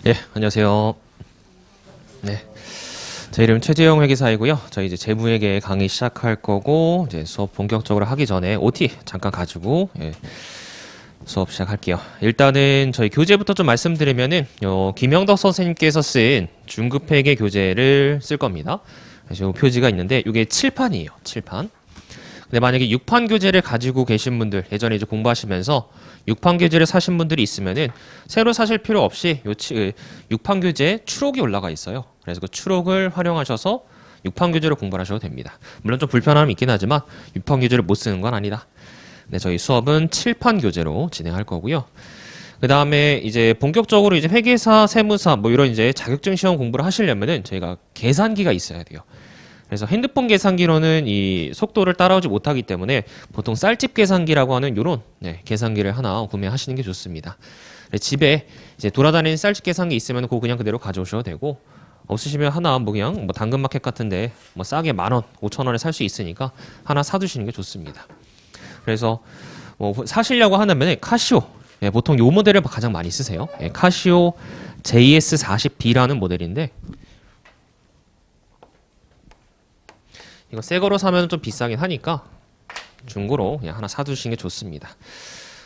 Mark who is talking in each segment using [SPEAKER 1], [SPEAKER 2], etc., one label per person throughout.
[SPEAKER 1] 예, 안녕하세요. 네, 제 이름 최재영 회계사이고요. 저희 이제 재무회계 강의 시작할 거고 이제 수업 본격적으로 하기 전에 OT 잠깐 가지고 수업 시작할게요. 일단은 저희 교재부터 좀 말씀드리면은 김영덕 선생님께서 쓴 중급회계 교재를 쓸 겁니다. 그래서 요 표지가 있는데 이게 칠판이에요. 칠판. 근데 만약에 6판 교재를 가지고 계신 분들, 예전에 이제 공부하시면서 6판 교재를 사신 분들이 있으면은 새로 사실 필요 없이 6판 교재에 추록이 올라가 있어요. 그래서 그 추록을 활용하셔서 6판 교재를 공부를 하셔도 됩니다. 물론 좀 불편함이 있긴 하지만 6판 교재를 못 쓰는 건 아니다. 네, 저희 수업은 7판 교재로 진행할 거고요. 그 다음에 이제 본격적으로 이제 회계사, 세무사 뭐 이런 이제 자격증 시험 공부를 하시려면은 저희가 계산기가 있어야 돼요. 그래서 핸드폰 계산기로는 이 속도를 따라오지 못하기 때문에 보통 쌀집 계산기라고 하는 요런 계산기를 하나 구매하시는 게 좋습니다. 집에 이제 돌아다니는 쌀집 계산기 있으면 그거 그냥 그대로 가져오셔도 되고, 없으시면 하나 뭐 그냥 뭐 당근마켓 같은데 뭐 싸게 10,000원, 5,000원에 살 수 있으니까 하나 사두시는 게 좋습니다. 그래서 뭐 사시려고 하면 카시오, 보통 요 모델을 가장 많이 쓰세요. 카시오 JS40B라는 모델인데, 이거 새 거로 사면 좀 비싸긴 하니까 중고로 그냥 하나 사두시는 게 좋습니다.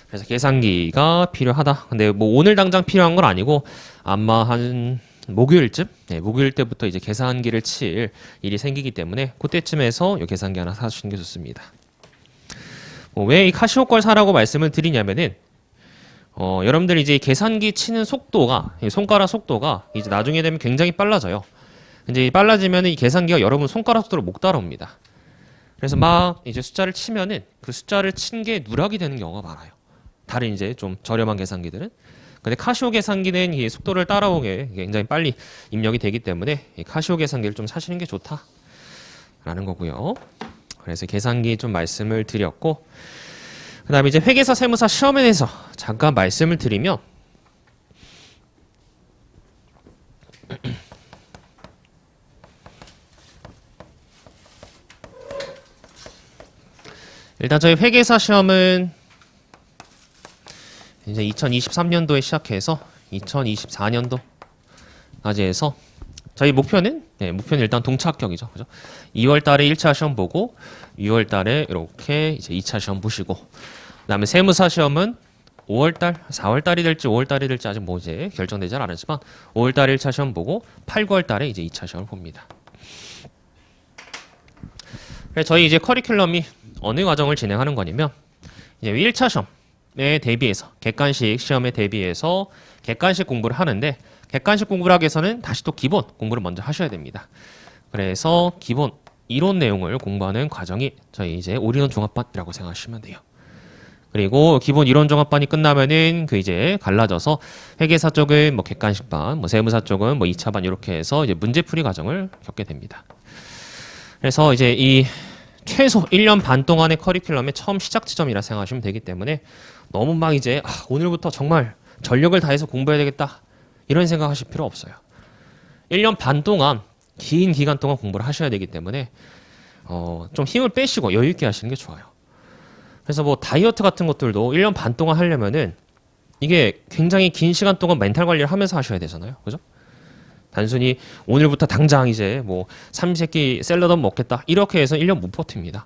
[SPEAKER 1] 그래서 계산기가 필요하다. 근데 뭐 오늘 당장 필요한 건 아니고 아마 한 목요일쯤, 목요일 때부터 이제 계산기를 칠 일이 생기기 때문에 그때쯤에서 이 계산기 하나 사주시는 게 좋습니다. 왜 이 카시오 걸 사라고 말씀을 드리냐면은 여러분들이 이제 계산기 치는 속도가, 손가락 속도가 이제 나중에 되면 굉장히 빨라져요. 이제 빨라지면 이 계산기가 여러분 손가락 속도를 못 따라옵니다. 그래서 막 이제 숫자를 치면은 그 숫자를 친 게 누락이 되는 경우가 많아요. 다른 이제 좀 저렴한 계산기들은. 근데 카시오 계산기는 이 속도를 따라오게 굉장히 빨리 입력이 되기 때문에 이 카시오 계산기를 좀 사시는 게 좋다라는 거고요. 그래서 계산기 좀 말씀을 드렸고, 그 다음에 이제 회계사 세무사 시험에 대해서 잠깐 말씀을 드리면, 일단 저희 회계사 시험은 이제 2023년도에 시작해서 2024년도까지 해서 저희 목표는 일단 동차합격이죠. 그죠? 2월 달에 1차 시험 보고 6월 달에 이렇게 이제 2차 시험 보시고, 그다음에 세무사 시험은 5월 달, 4월 달이 될지 5월 달이 될지 아직 뭐 이제 결정되지 않았지만 5월 달에 1차 시험 보고 8, 9월 달에 이제 2차 시험을 봅니다. 그래서 저희 이제 커리큘럼이 어느 과정을 진행하는 거냐면, 이제 1차 시험에 대비해서 객관식 시험에 대비해서 객관식 공부를 하는데, 객관식 공부를 하기 위해서는 다시 또 기본 공부를 먼저 하셔야 됩니다. 그래서 기본 이론 내용을 공부하는 과정이 저희 이제 올인원 종합반이라고 생각하시면 돼요. 그리고 기본 이론 종합반이 끝나면은 그 이제 갈라져서 회계사 쪽은 뭐 객관식반, 뭐 세무사 쪽은 뭐 2차 반 이렇게 해서 이제 문제풀이 과정을 겪게 됩니다. 그래서 이제 이 최소 1년 반 동안의 커리큘럼의 처음 시작 지점이라 생각하시면 되기 때문에 너무 막 이제 오늘부터 정말 전력을 다해서 공부해야 되겠다 이런 생각하실 필요 없어요. 1년 반 동안 긴 기간 동안 공부를 하셔야 되기 때문에 좀 힘을 빼시고 여유 있게 하시는 게 좋아요. 그래서 뭐 다이어트 같은 것들도 1년 반 동안 하려면은 이게 굉장히 긴 시간 동안 멘탈 관리를 하면서 하셔야 되잖아요. 그죠? 단순히 오늘부터 당장 이제 뭐 삼시세끼 샐러드 먹겠다 이렇게 해서 1년 못 버팁니다.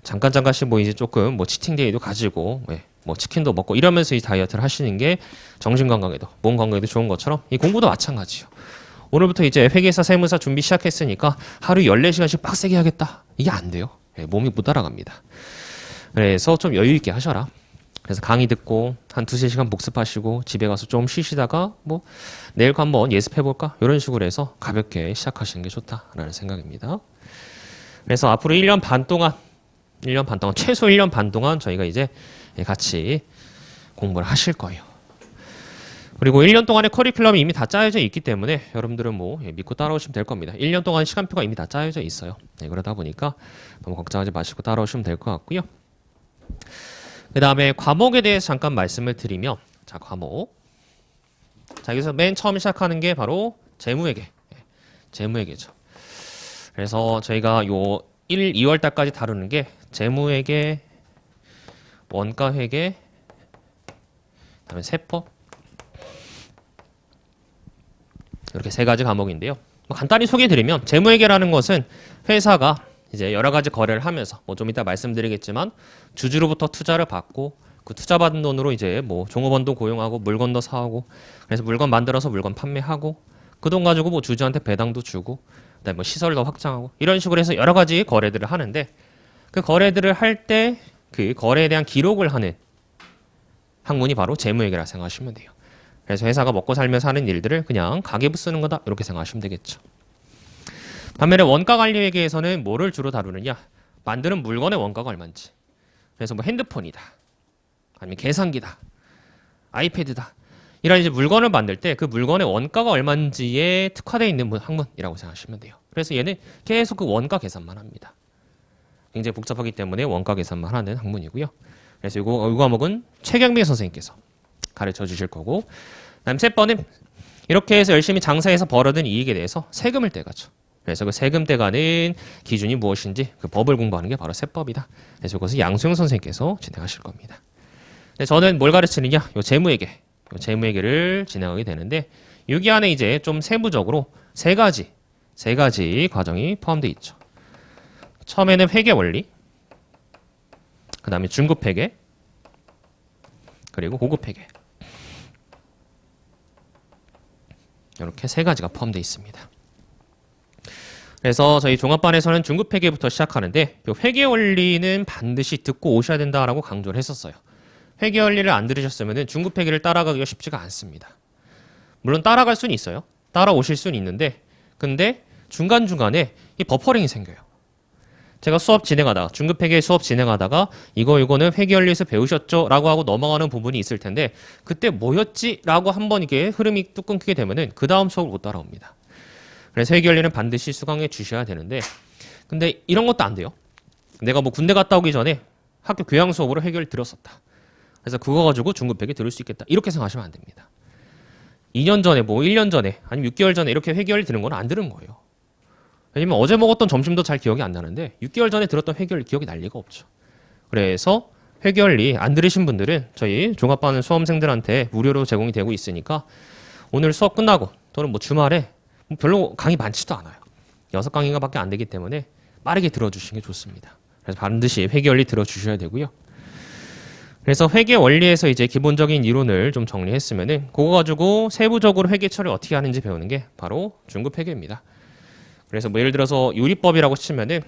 [SPEAKER 1] 잠깐씩 뭐 이제 조금 뭐 치팅데이도 가지고 뭐 치킨도 먹고 이러면서 이 다이어트를 하시는 게 정신 건강에도 몸 건강에도 좋은 것처럼 이 공부도 마찬가지요. 오늘부터 이제 회계사 세무사 준비 시작했으니까 하루 14시간씩 빡세게 하겠다. 이게 안 돼요. 몸이 못 따라갑니다. 그래서 좀 여유 있게 하셔라. 그래서 강의 듣고 한 2-3시간 복습하시고 집에 가서 좀 쉬시다가 뭐 내일 거 한번 예습해볼까? 이런 식으로 해서 가볍게 시작하시는 게 좋다라는 생각입니다. 그래서 앞으로 1년 반 동안, 최소 1년 반 동안 저희가 이제 같이 공부를 하실 거예요. 그리고 1년 동안의 커리큘럼이 이미 다 짜여져 있기 때문에 여러분들은 뭐 믿고 따라오시면 될 겁니다. 1년 동안 시간표가 이미 다 짜여져 있어요. 그러다 보니까 너무 걱정하지 마시고 따라오시면 될 것 같고요. 그 다음에 과목에 대해서 잠깐 말씀을 드리면, 자, 과목. 자, 여기서 맨 처음 시작하는 게 바로 재무회계. 재무회계죠. 그래서 저희가 요 1, 2월 달까지 다루는 게 재무회계, 원가회계, 그다음에 세법, 이렇게 세 가지 과목인데요. 간단히 소개해드리면 재무회계라는 것은 회사가 이제 여러 가지 거래를 하면서 뭐 좀 이따 말씀드리겠지만 주주로부터 투자를 받고 그 투자받은 돈으로 이제 뭐 종업원도 고용하고 물건도 사오고 그래서 물건 만들어서 물건 판매하고 그 돈 가지고 뭐 주주한테 배당도 주고 그다음에 뭐 시설도 확장하고 이런 식으로 해서 여러 가지 거래들을 하는데 그 거래들을 할 때 그 거래에 대한 기록을 하는 학문이 바로 재무회계라 생각하시면 돼요. 그래서 회사가 먹고 살면서 하는 일들을 그냥 가계부 쓰는 거다 이렇게 생각하시면 되겠죠. 반면에 원가관리회계에서는 뭐를 주로 다루느냐? 만드는 물건의 원가가 얼마인지. 그래서 뭐 핸드폰이다, 아니면 계산기다, 아이패드다. 이런 이제 물건을 만들 때 그 물건의 원가가 얼마인지에 특화되어 있는 학문이라고 생각하시면 돼요. 그래서 얘는 계속 그 원가 계산만 합니다. 굉장히 복잡하기 때문에 원가 계산만 하는 학문이고요. 그래서 이 과목은 최경미 선생님께서 가르쳐 주실 거고, 그다음 세 번은 이렇게 해서 열심히 장사해서 벌어든 이익에 대해서 세금을 떼가죠. 그래서 그 세금 떼가는 기준이 무엇인지 그 법을 공부하는 게 바로 세법이다. 그래서 이것을 양소영 선생님께서 진행하실 겁니다. 저는 뭘 가르치느냐? 요 재무회계를 진행하게 되는데 여기 안에 이제 좀 세부적으로 세 가지 과정이 포함되어 있죠. 처음에는 회계 원리, 그 다음에 중급 회계, 그리고 고급 회계. 이렇게 세 가지가 포함되어 있습니다. 그래서 저희 종합반에서는 중급 회계부터 시작하는데 이 회계 원리는 반드시 듣고 오셔야 된다라고 강조를 했었어요. 회계 원리를 안 들으셨으면 중급 회계를 따라가기가 쉽지가 않습니다. 물론 따라갈 수는 있어요. 따라오실 수는 있는데 근데 중간중간에 이 버퍼링이 생겨요. 제가 중급 회계 수업 진행하다가 이거는 회계 원리에서 배우셨죠? 라고 하고 넘어가는 부분이 있을 텐데 그때 뭐였지? 라고 한번 이게 흐름이 뚝 끊기게 되면은 그 다음 수업을 못 따라옵니다. 그래서 회계 원리는 반드시 수강해 주셔야 되는데 근데 이런 것도 안 돼요. 내가 뭐 군대 갔다 오기 전에 학교 교양 수업으로 회계 원리 들었었다. 그래서 그거 가지고 중급 회계 들을 수 있겠다. 이렇게 생각하시면 안 됩니다. 2년 전에 뭐 1년 전에 아니면 6개월 전에 이렇게 회계 원리 들은 건 안 들은 거예요. 왜냐면 어제 먹었던 점심도 잘 기억이 안 나는데 6개월 전에 들었던 회계 원리 기억이 날 리가 없죠. 그래서 회계 원리 안 들으신 분들은 저희 종합반 수험생들한테 무료로 제공이 되고 있으니까 오늘 수업 끝나고 또는 뭐 주말에 별로 강의 많지도 않아요. 6강의가 밖에 안 되기 때문에 빠르게 들어주시는 게 좋습니다. 그래서 반드시 회계 원리 들어주셔야 되고요. 그래서 회계 원리에서 이제 기본적인 이론을 좀 정리했으면은 그거 가지고 세부적으로 회계 처리 어떻게 하는지 배우는 게 바로 중급 회계입니다. 그래서 뭐 예를 들어서 요리법이라고 치면은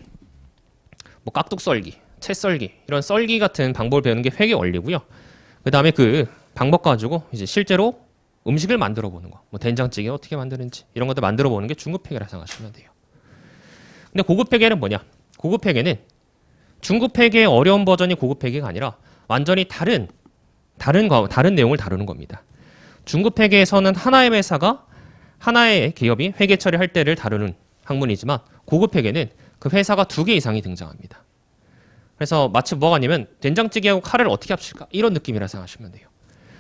[SPEAKER 1] 뭐 깍둑 썰기, 채 썰기 이런 썰기 같은 방법을 배우는 게 회계 원리고요. 그 다음에 그 방법 가지고 이제 실제로 음식을 만들어 보는 거, 뭐 된장찌개 어떻게 만드는지 이런 것들 만들어 보는 게 중급 회계라 생각하시면 돼요. 근데 고급 회계는 뭐냐? 고급 회계는 중급 회계의 어려운 버전이 고급 회계가 아니라 완전히 다른 내용을 다루는 겁니다. 중급 회계에서는 하나의 회사가 하나의 기업이 회계 처리할 때를 다루는 학문이지만 고급 회계는 그 회사가 2개 이상이 등장합니다. 그래서 마치 뭐가 아니면 된장찌개하고 카레를 어떻게 합칠까? 이런 느낌이라 생각하시면 돼요.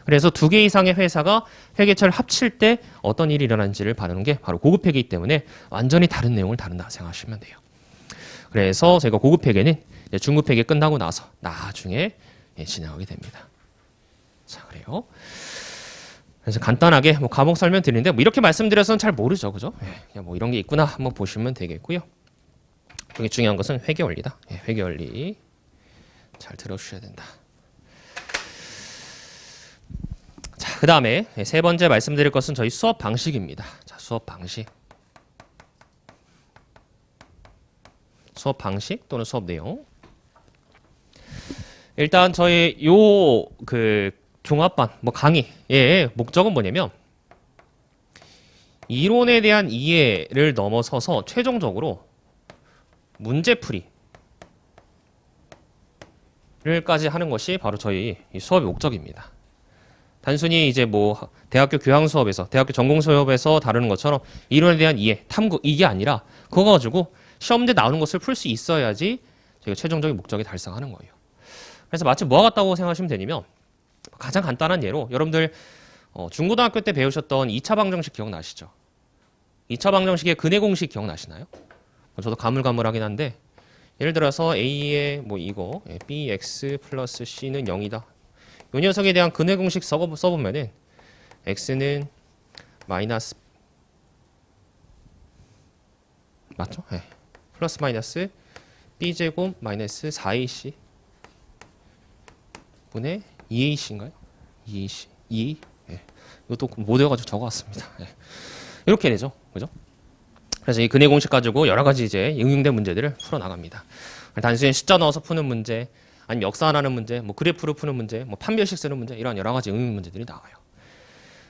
[SPEAKER 1] 그래서 2개 이상의 회사가 회계처리를 합칠 때 어떤 일이 일어나는지를 다루는 게 바로 고급 회계이기 때문에 완전히 다른 내용을 다룬다 생각하시면 돼요. 그래서 저희가 고급 회계는 중급 회계 끝나고 나서 나중에 진행하게 됩니다. 자, 그래요. 그래서 간단하게 뭐 과목 설명 드리는데 뭐 이렇게 말씀드려서는 잘 모르죠, 그죠? 그냥 뭐 이런 게 있구나 한번 보시면 되겠고요. 여기 중요한 것은 회계 원리다. 회계 원리 잘 들어주셔야 된다. 자, 그 다음에 세 번째 말씀드릴 것은 저희 수업 방식입니다. 자, 수업 방식 또는 수업 내용. 일단 저희 종합반 강의의 목적은 뭐냐면 이론에 대한 이해를 넘어서서 최종적으로 문제풀이를까지 하는 것이 바로 저희 수업의 목적입니다. 단순히 이제 뭐 대학교 교양 수업에서 대학교 전공 수업에서 다루는 것처럼 이론에 대한 이해, 탐구 이게 아니라 그거 가지고 시험 문제 나오는 것을 풀 수 있어야지 저희가 최종적인 목적에 달성하는 거예요. 그래서 마치 뭐가 같다고 생각하시면 되냐면 가장 간단한 예로 여러분들 중고등학교 때 배우셨던 2차 방정식 기억나시죠? 2차 방정식의 근해 공식 기억나시나요? 저도 가물가물하긴 한데 예를 들어서 A의 뭐 이거 Bx 플러스 C는 0이다. 이 녀석에 대한 근해 공식 써보면은 X는 마이너스 맞죠? 네. 플러스 마이너스 b제곱 마이너스 4ac 분의 2ac인가요? 2ac 2. 네. 이것도 못 외워가지고 적어왔습니다. 네. 이렇게 되죠, 그죠? 그래서 이 근해 공식 가지고 여러 가지 이제 응용된 문제들을 풀어 나갑니다. 단순히 숫자 넣어서 푸는 문제, 아니면 역산하는 문제, 뭐 그래프로 푸는 문제, 뭐 판별식 쓰는 문제, 이런 여러 가지 응용 문제들이 나와요.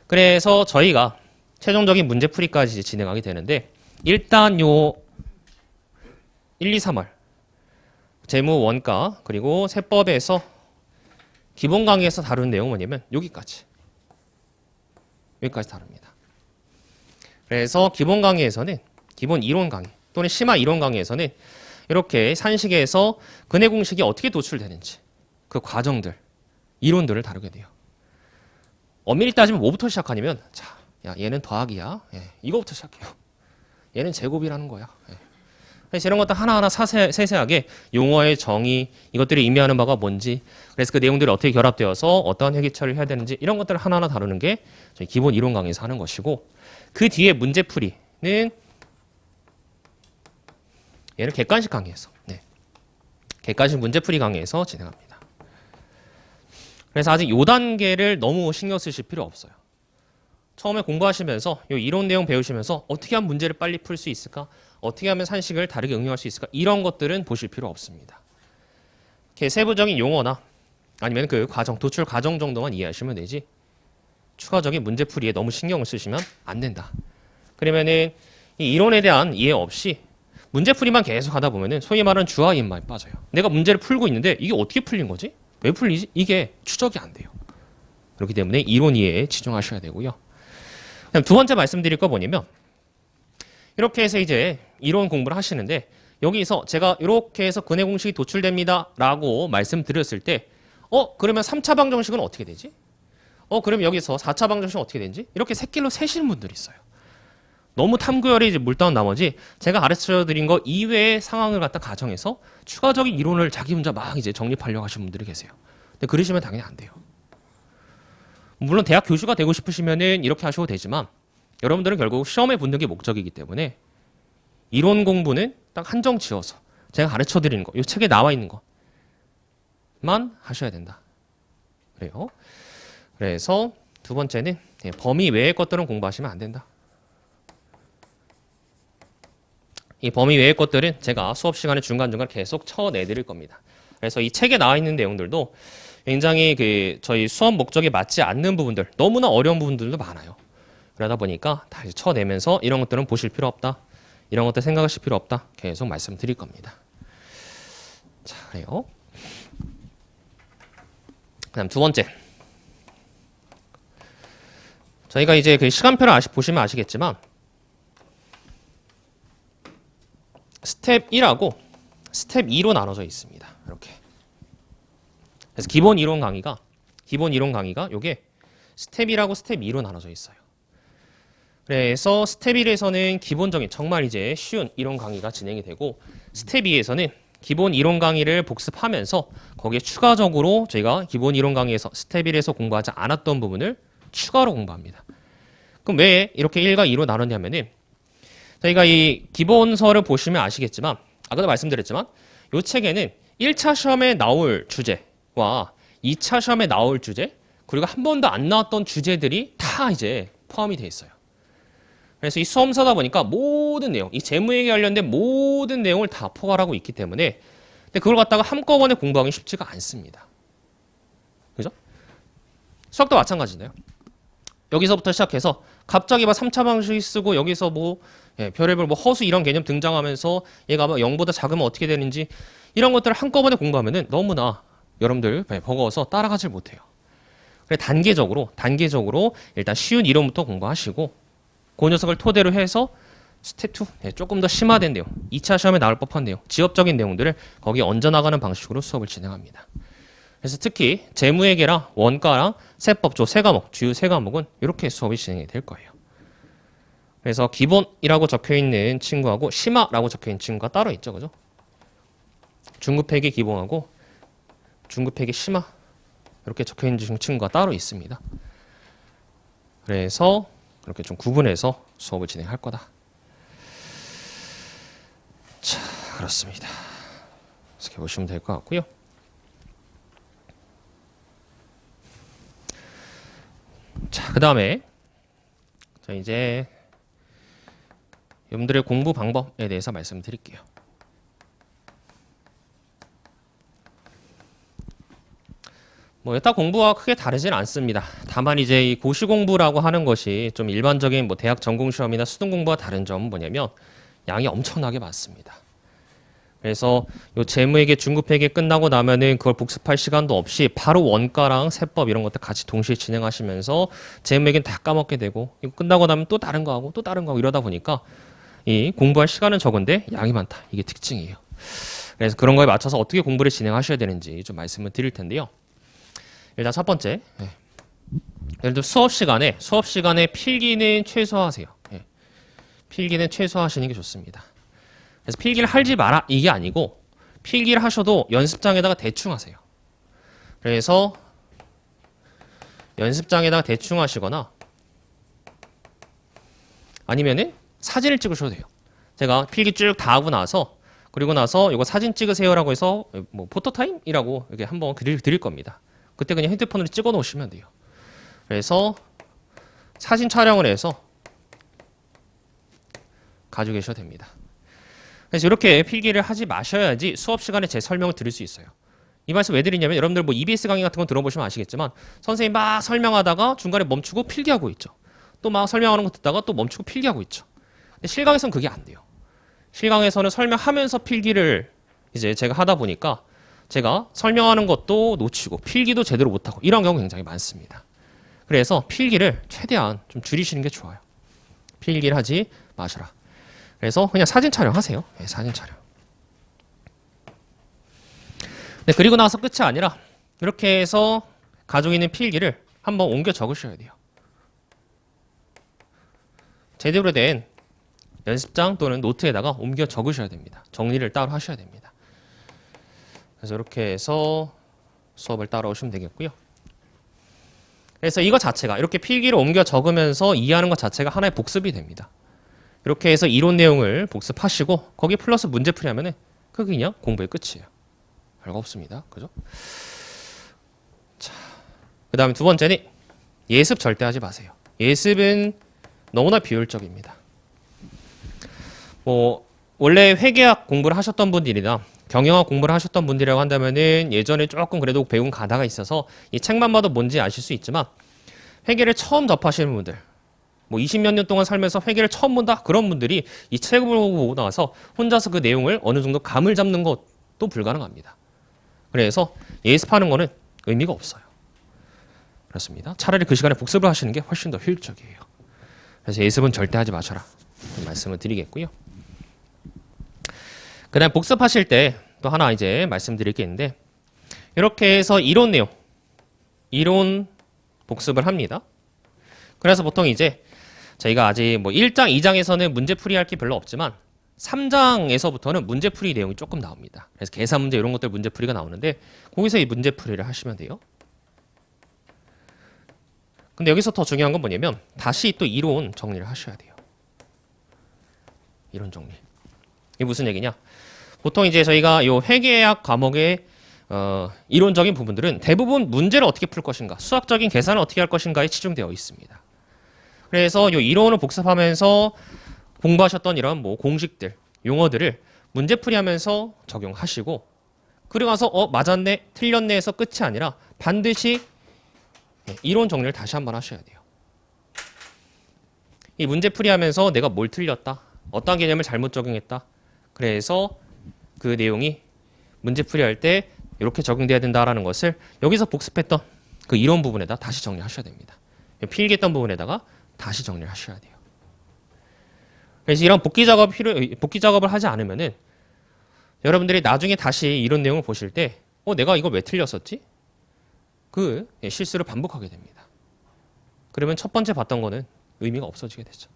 [SPEAKER 1] 그래서 저희가 최종적인 문제풀이까지 이제 진행하게 되는데, 일단 요 1, 2, 3월 재무 원가 그리고 세법에서 기본 강의에서 다룬 내용은 뭐냐면 여기까지 다룹니다. 그래서 기본 강의에서는 기본 이론 강의 또는 심화 이론 강의에서는 이렇게 산식에서 근해 공식이 어떻게 도출되는지 그 과정들, 이론들을 다루게 돼요. 엄밀히 따지면 뭐부터 시작하냐면, 자, 야, 얘는 더하기야. 예, 이거부터 시작해요. 얘는 제곱이라는 거야. 예. 그래서 이런 것들 하나하나 세세하게 용어의 정의, 이것들이 의미하는 바가 뭔지, 그래서 그 내용들이 어떻게 결합되어서 어떠한 회계 처리를 해야 되는지 이런 것들을 하나하나 다루는 게 저희 기본 이론 강의에서 하는 것이고, 그 뒤에 문제풀이는 얘는 객관식 강의에서, 네. 객관식 문제풀이 강의에서 진행합니다. 그래서 아직 요 단계를 너무 신경 쓰실 필요 없어요. 처음에 공부하시면서 요 이론 내용 배우시면서 어떻게 하면 문제를 빨리 풀 수 있을까? 어떻게 하면 산식을 다르게 응용할 수 있을까? 이런 것들은 보실 필요 없습니다. 이렇게 세부적인 용어나 아니면 그 과정, 도출 과정 정도만 이해하시면 되지 추가적인 문제풀이에 너무 신경을 쓰시면 안 된다. 그러면은 이 이론에 대한 이해 없이 문제풀이만 계속 하다 보면은 소위 말하는 주화 인마에 빠져요. 내가 문제를 풀고 있는데 이게 어떻게 풀린 거지? 왜 풀리지? 이게 추적이 안 돼요. 그렇기 때문에 이론 이해에 집중하셔야 되고요. 그다음 두 번째 말씀드릴 거 뭐냐면 이렇게 해서 이제 이론 공부를 하시는데 여기서 제가 이렇게 해서 근해 공식이 도출됩니다 라고 말씀드렸을 때 그러면 3차 방정식은 어떻게 되지? 그럼 여기서 4차 방정식은 어떻게 되는지? 이렇게 새길로 세시는 분들이 있어요. 너무 탐구열이 이제 물다운 나머지 제가 가르쳐드린 거 이외의 상황을 갖다 가정해서 추가적인 이론을 자기 혼자 막 이제 정립하려고 하시는 분들이 계세요. 근데 그러시면 당연히 안 돼요. 물론 대학 교수가 되고 싶으시면은 이렇게 하셔도 되지만 여러분들은 결국 시험에 붙는 게 목적이기 때문에 이론 공부는 딱 한정 지어서 제가 가르쳐드리는 거, 이 책에 나와 있는 것만 하셔야 된다. 그래요. 그래서 두 번째는 범위 외의 것들은 공부하시면 안 된다. 이 범위 외의 것들은 제가 수업 시간에 중간중간 계속 쳐내드릴 겁니다. 그래서 이 책에 나와 있는 내용들도 굉장히 저희 수업 목적에 맞지 않는 부분들, 너무나 어려운 부분들도 많아요. 그러다 보니까 다 쳐내면서 이런 것들은 보실 필요 없다. 이런 것들 생각하실 필요 없다. 계속 말씀드릴 겁니다. 자, 그래요. 그다음 두 번째. 저희가 이제 그 시간표를 보시면 아시겠지만 스텝 1하고 스텝 2로 나눠져 있습니다. 이렇게. 그래서 기본 이론 강의가 요게 스텝 1하고 스텝 2로 나눠져 있어요. 그래서 스텝 1에서는 기본적인 정말 이제 쉬운 이론 강의가 진행이 되고 스텝 2에서는 기본 이론 강의를 복습하면서 거기에 추가적으로 저희가 기본 이론 강의에서 스텝 1에서 공부하지 않았던 부분을 추가로 공부합니다. 그럼 왜 이렇게 1과 2로 나눴냐면은 저희가 이 기본서를 보시면 아시겠지만 아까도 말씀드렸지만 이 책에는 1차 시험에 나올 주제와 2차 시험에 나올 주제 그리고 한 번도 안 나왔던 주제들이 다 이제 포함이 되어 있어요. 그래서 이 수험서다 보니까 모든 내용, 이 재무회계 관련된 모든 내용을 다 포괄하고 있기 때문에 근데 그걸 갖다가 한꺼번에 공부하기 쉽지가 않습니다. 그죠? 수학도 마찬가지인데요. 여기서부터 시작해서 갑자기 막 3차 방식 쓰고 여기서 별의별 허수 이런 개념 등장하면서 얘가 막 0보다 작으면 어떻게 되는지 이런 것들을 한꺼번에 공부하면은 너무나 여러분들 버거워서 따라가질 못해요. 그래 단계적으로 일단 쉬운 이론부터 공부하시고 그 녀석을 토대로 해서 스텝 2 조금 더 심화된 내용 2차 시험에 나올 법한 내용 지엽적인 내용들을 거기에 얹어나가는 방식으로 수업을 진행합니다. 그래서 특히 재무회계랑 원가랑 세법조 세 과목 주요 세 과목은 이렇게 수업이 진행이 될 거예요. 그래서 기본이라고 적혀있는 친구하고 심화라고 적혀있는 친구가 따로 있죠. 그죠? 중급회계 기본하고 중급회계 심화 이렇게 적혀있는 친구가 따로 있습니다. 그래서 그렇게 좀 구분해서 수업을 진행할 거다. 그렇습니다. 이렇게 보시면 될 것 같고요. 자, 그 다음에 자 이제 여러분들의 공부 방법에 대해서 말씀드릴게요. 뭐 여타 공부와 크게 다르진 않습니다. 다만 이제 이 고시 공부라고 하는 것이 좀 일반적인 뭐 대학 전공 시험이나 수능 공부와 다른 점은 뭐냐면 양이 엄청나게 많습니다. 그래서 요 재무회계, 중급회계 끝나고 나면은 그걸 복습할 시간도 없이 바로 원가랑 세법 이런 것들 같이 동시에 진행하시면서 재무회계는 다 까먹게 되고 이거 끝나고 나면 또 다른 거 하고 또 다른 거 하고 이러다 보니까 이 공부할 시간은 적은데 양이 많다. 이게 특징이에요. 그래서 그런 거에 맞춰서 어떻게 공부를 진행하셔야 되는지 좀 말씀을 드릴 텐데요. 일단 첫 번째, 예를 들어 수업 시간에 필기는 최소화하세요. 필기는 최소화하시는 게 좋습니다. 그래서 필기를 하지 마라 이게 아니고 필기를 하셔도 연습장에다가 대충 하세요. 그래서 연습장에다가 대충 하시거나 아니면은 사진을 찍으셔도 돼요. 제가 필기 쭉 다 하고 나서 그리고 나서 이거 사진 찍으세요라고 해서 뭐 포토타임이라고 이렇게 한번 드릴 겁니다. 그때 그냥 핸드폰으로 찍어 놓으시면 돼요. 그래서 사진 촬영을 해서 가지고 계셔도 됩니다. 그래서 이렇게 필기를 하지 마셔야지 수업 시간에 제 설명을 들을 수 있어요. 이 말씀 왜 드리냐면 여러분들 뭐 EBS 강의 같은 거 들어보시면 아시겠지만 선생님 막 설명하다가 중간에 멈추고 필기하고 있죠. 또 막 설명하는 거 듣다가 또 멈추고 필기하고 있죠. 근데 실강에서는 그게 안 돼요. 실강에서는 설명하면서 필기를 이제 제가 하다 보니까 제가 설명하는 것도 놓치고 필기도 제대로 못하고 이런 경우 굉장히 많습니다. 그래서 필기를 최대한 좀 줄이시는 게 좋아요. 필기를 하지 마셔라. 그래서 그냥 사진 촬영하세요. 네, 사진 촬영. 네, 그리고 나서 끝이 아니라 이렇게 해서 가지고 있는 필기를 한번 옮겨 적으셔야 돼요. 제대로 된 연습장 또는 노트에다가 옮겨 적으셔야 됩니다. 정리를 따로 하셔야 됩니다. 그래서 이렇게 해서 수업을 따라오시면 되겠고요. 그래서 이거 자체가 이렇게 필기를 옮겨 적으면서 이해하는 것 자체가 하나의 복습이 됩니다. 이렇게 해서 이론 내용을 복습하시고 거기 플러스 문제풀이 하면은 그게 그냥 공부의 끝이에요. 별거 없습니다. 그죠? 자, 그 다음에 두 번째는 예습 절대 하지 마세요. 예습은 너무나 비효율적입니다. 뭐 원래 회계학 공부를 하셨던 분들이나 경영학 공부를 하셨던 분들이라고 한다면은 예전에 조금 그래도 배운 가다가 있어서 이 책만 봐도 뭔지 아실 수 있지만 회계를 처음 접하시는 분들 뭐 20몇 년 동안 살면서 회계를 처음 본다 그런 분들이 이 책을 보고 나서 혼자서 그 내용을 어느 정도 감을 잡는 것도 불가능합니다. 그래서 예습하는 거는 의미가 없어요. 그렇습니다. 차라리 그 시간에 복습을 하시는 게 훨씬 더 효율적이에요. 그래서 예습은 절대 하지 마셔라 말씀을 드리겠고요. 그 다음 복습하실 때 또 하나 이제 말씀드릴 게 있는데 이렇게 해서 이론 내용 이론 복습을 합니다. 그래서 보통 이제 저희가 아직 뭐 1장, 2장에서는 문제풀이 할 게 별로 없지만 3장에서부터는 문제풀이 내용이 조금 나옵니다. 그래서 계산 문제 이런 것들 문제풀이가 나오는데 거기서 이 문제풀이를 하시면 돼요. 근데 여기서 더 중요한 건 뭐냐면 다시 또 이론 정리를 하셔야 돼요. 이론 정리. 이게 무슨 얘기냐? 보통 이제 저희가 요 회계학 과목의 이론적인 부분들은 대부분 문제를 어떻게 풀 것인가, 수학적인 계산을 어떻게 할 것인가에 치중되어 있습니다. 그래서 요 이론을 복습하면서 공부하셨던 이런 뭐 공식들, 용어들을 문제풀이하면서 적용하시고 그리고 나서 맞았네, 틀렸네 해서 끝이 아니라 반드시 이론 정리를 다시 한번 하셔야 돼요. 이 문제풀이하면서 내가 뭘 틀렸다, 어떤 개념을 잘못 적용했다. 그래서 그 내용이 문제풀이할 때 이렇게 적용돼야 된다라는 것을 여기서 복습했던 그 이론 부분에다 다시 정리하셔야 됩니다. 필기했던 부분에다가 다시 정리를 하셔야 돼요. 그래서 이런 복기 작업을 하지 않으면은 여러분들이 나중에 다시 이론 내용을 보실 때 내가 이걸 왜 틀렸었지? 그 실수를 반복하게 됩니다. 그러면 첫 번째 봤던 거는 의미가 없어지게 되죠.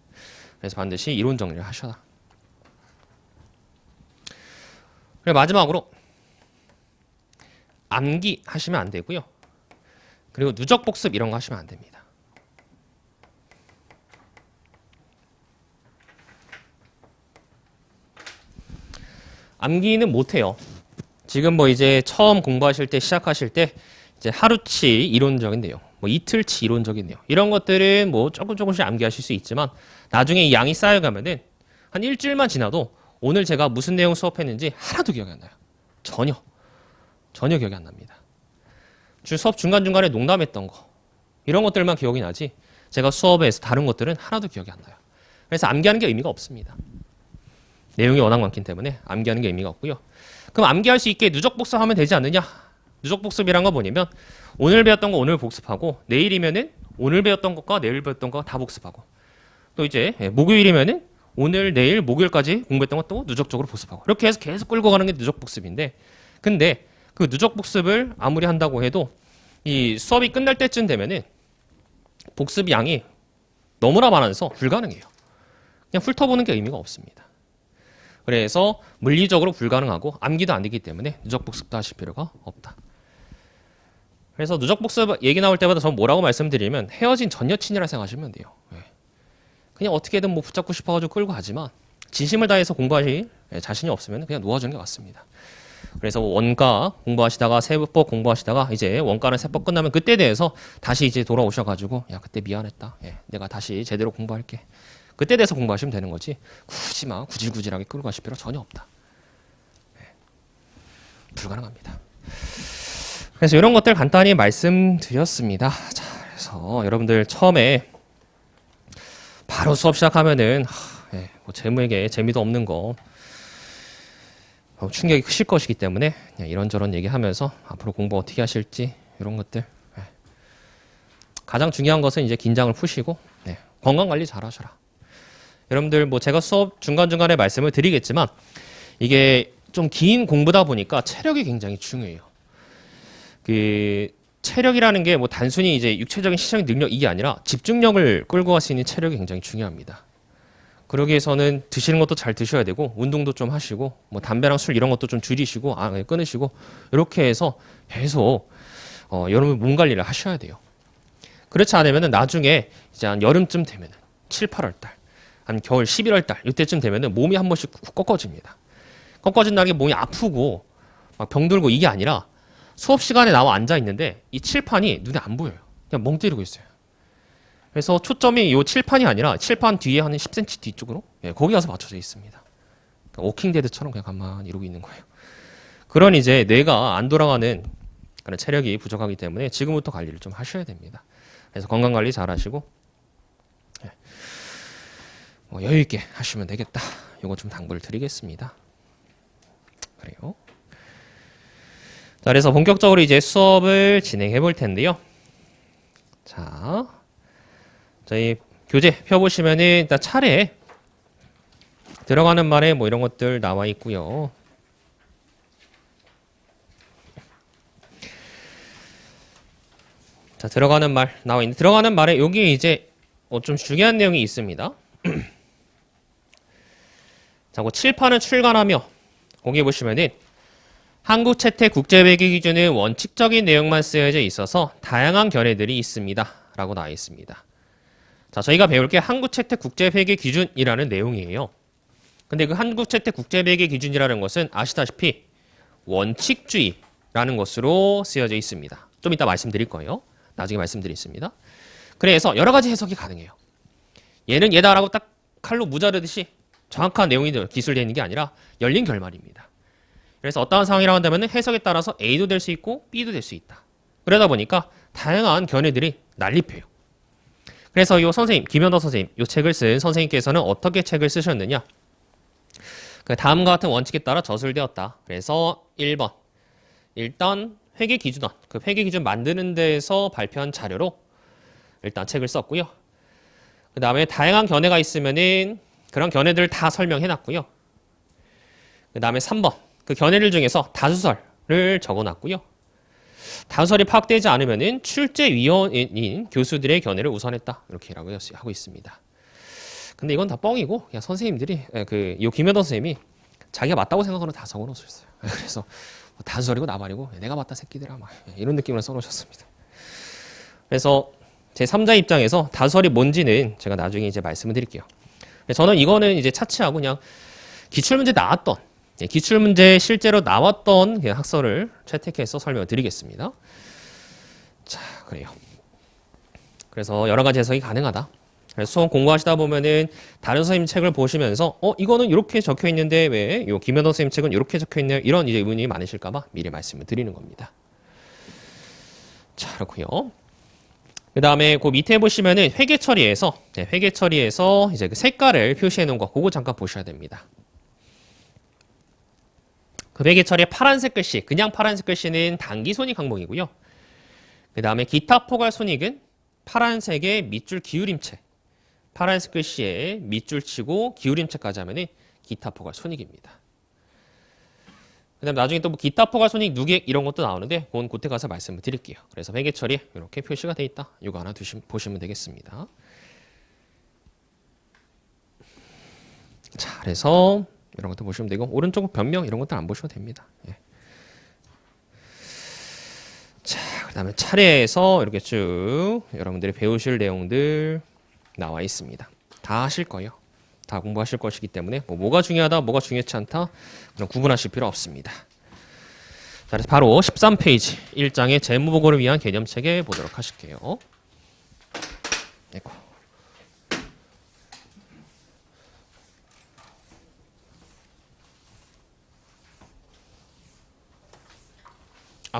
[SPEAKER 1] 그래서 반드시 이론 정리를 하셔라. 그리고 마지막으로 암기 하시면 안 되고요. 그리고 누적 복습 이런 거 하시면 안 됩니다. 암기는 못해요. 지금 뭐 이제 처음 공부하실 때 시작하실 때 이제 하루치 이론적인 내용, 뭐 이틀치 이론적인 내용 이런 것들은 뭐 조금씩 암기하실 수 있지만 나중에 이 양이 쌓여가면은 한 일주일만 지나도 오늘 제가 무슨 내용 수업했는지 하나도 기억이 안 나요. 전혀 기억이 안 납니다. 수업 중간중간에 농담했던 거 이런 것들만 기억이 나지 제가 수업에서 다른 것들은 하나도 기억이 안 나요. 그래서 암기하는 게 의미가 없습니다. 내용이 워낙 많기 때문에 암기하는 게 의미가 없고요. 그럼 암기할 수 있게 누적 복습하면 되지 않느냐? 누적 복습이란 거 뭐냐면 오늘 배웠던 거 오늘 복습하고 내일이면은 오늘 배웠던 것과 내일 배웠던 거 다 복습하고 또 이제 목요일이면은 오늘 내일 목요일까지 공부했던 것도 누적적으로 복습하고 이렇게 해서 계속 끌고 가는 게 누적 복습인데 근데 그 누적 복습을 아무리 한다고 해도 이 수업이 끝날 때쯤 되면은 복습 양이 너무나 많아서 불가능해요. 그냥 훑어보는 게 의미가 없습니다. 그래서 물리적으로 불가능하고 암기도 안 되기 때문에 누적 복습도 하실 필요가 없다. 그래서 누적 복습 얘기 나올 때마다 저는 뭐라고 말씀드리면 헤어진 전 여친이라 생각하시면 돼요. 그냥 어떻게든 뭐 붙잡고 싶어가지고 끌고 가지만 진심을 다해서 공부하실 자신이 없으면 그냥 놓아주는 게 맞습니다. 그래서 원가 공부하시다가 세법 공부하시다가 이제 원가는 세법 끝나면 그때 대해서 다시 이제 돌아오셔가지고 야 그때 미안했다. 내가 다시 제대로 공부할게. 그때 대해서 공부하시면 되는 거지 굳이 막 구질구질하게 끌고 가실 필요 전혀 없다. 불가능합니다. 그래서 이런 것들 간단히 말씀드렸습니다. 자, 그래서 여러분들 처음에 바로 수업 시작하면은 뭐 재무에게 재미도 없는 거 충격이 크실 것이기 때문에 그냥 이런저런 얘기하면서 앞으로 공부 어떻게 하실지 이런 것들 가장 중요한 것은 이제 긴장을 푸시고 건강 관리 잘 하셔라. 여러분들 뭐 제가 수업 중간중간에 말씀을 드리겠지만 이게 좀 긴 공부다 보니까 체력이 굉장히 중요해요. 그 체력이라는 게 뭐 단순히 이제 육체적인 시적 능력 이게 아니라 집중력을 끌고 갈 수 있는 체력이 굉장히 중요합니다. 그러기 위해서는 드시는 것도 잘 드셔야 되고 운동도 좀 하시고 뭐 담배랑 술 이런 것도 좀 줄이시고 끊으시고 이렇게 해서 계속 여러분 몸 관리를 하셔야 돼요. 그렇지 않으면은 나중에 이제 한 여름쯤 되면은 7, 8월 달, 한 겨울 11월 달 이때쯤 되면은 몸이 한 번씩 꺾어집니다. 꺾어진다는 게 몸이 아프고 막 병들고 이게 아니라 수업 시간에 나와 앉아 있는데 이 칠판이 눈에 안 보여요. 그냥 멍 때리고 있어요. 그래서 초점이 이 칠판이 아니라 칠판 뒤에 한 10cm 뒤쪽으로 거기 가서 맞춰져 있습니다. 그러니까 워킹데드처럼 그냥 가만히 이러고 있는 거예요. 그런 이제 뇌가 안 돌아가는 그런 체력이 부족하기 때문에 지금부터 관리를 좀 하셔야 됩니다. 그래서 건강 관리 잘 하시고 뭐 여유 있게 하시면 되겠다. 이거 좀 당부를 드리겠습니다. 그래요. 자, 그래서 본격적으로 이제 수업을 진행해 볼 텐데요. 자, 저희 교재 펴보시면은 일단 차례 들어가는 말에 뭐 이런 것들 나와 있고요. 자, 들어가는 말 나와 있는데 들어가는 말에 여기 이제 좀 중요한 내용이 있습니다. 자, 그 칠판을 출간하며 거기 보시면은 한국 채택 국제회계 기준은 원칙적인 내용만 쓰여져 있어서 다양한 견해들이 있습니다. 라고 나와 있습니다. 자, 저희가 배울 게 한국 채택 국제회계 기준이라는 내용이에요. 근데 그 한국 채택 국제회계 기준이라는 것은 아시다시피 원칙주의라는 것으로 쓰여져 있습니다. 좀 이따 말씀드릴 거예요. 나중에 말씀드리겠습니다. 그래서 여러 가지 해석이 가능해요. 얘는 얘다라고 딱 칼로 무자르듯이 정확한 내용이 기술되어 있는 게 아니라 열린 결말입니다. 그래서 어떠한 상황이라고 한다면 해석에 따라서 A도 될 수 있고 B도 될 수 있다. 그러다 보니까 다양한 견해들이 난립해요. 그래서 이 선생님, 김현덕 선생님, 이 책을 쓴 선생님께서는 어떻게 책을 쓰셨느냐? 그 다음과 같은 원칙에 따라 저술되었다. 그래서 1번. 일단 회계기준원, 그 회계기준 만드는 데에서 발표한 자료로 일단 책을 썼고요. 그 다음에 다양한 견해가 있으면은 그런 견해들을 다 설명해 놨고요. 그 다음에 3번. 그 견해들 중에서 다수설을 적어놨고요. 다수설이 파악되지 않으면은 출제위원인 교수들의 견해를 우선했다. 이렇게라고 하고 있습니다. 근데 이건 다 뻥이고 그냥 선생님들이 요 김현덕 선생님이 자기가 맞다고 생각하는 다 적어놓으셨어요. 그래서 다수설이고 나발이고 내가 맞다 새끼들아 막 이런 느낌으로 써놓으셨습니다. 그래서 제 3자 입장에서 다수설이 뭔지는 제가 나중에 이제 말씀을 드릴게요. 저는 이거는 이제 차치하고 그냥 기출문제 나왔던 기출문제 실제로 나왔던 학설을 채택해서 설명을 드리겠습니다. 자, 그래요. 그래서 여러 가지 해석이 가능하다. 그래서 수험 공부하시다 보면은 다른 선생님 책을 보시면서 이거는 이렇게 적혀 있는데 왜 요 김현덕 선생님 책은 이렇게 적혀 있네요. 이런 이제 의문이 많으실까봐 미리 말씀을 드리는 겁니다. 자, 그렇고요. 그 다음에 그 밑에 보시면은 회계 처리에서 이제 그 색깔을 표시해 놓은 거 그거 잠깐 보셔야 됩니다. 그 회계 처리의 파란색 글씨, 그냥 파란색 글씨는 단기 손익 항목이고요. 그 다음에 기타 포괄 손익은 파란색의 밑줄 기울임체, 파란색 글씨에 밑줄 치고 기울임체까지 하면은 기타 포괄 손익입니다. 그 다음에 나중에 또 뭐 기타 포괄 손익 누계 이런 것도 나오는데 그건 그때 가서 말씀을 드릴게요. 그래서 회계 처리 이렇게 표시가 돼 있다. 이거 하나 보시면 되겠습니다. 자, 그래서 이런 것도 보시면 되고 오른쪽 변명 이런 것도 안 보셔도 됩니다. 예. 자, 그 다음에 차례에서 이렇게 쭉 여러분들이 배우실 내용들 나와 있습니다. 다 하실 거예요. 다 공부하실 것이기 때문에 뭐가 중요하다, 뭐가 중요치 않다 그런 구분하실 필요 없습니다. 자, 그래서 바로 13페이지 1장의 재무보고를 위한 개념체계 보도록 하실게요. 아이고.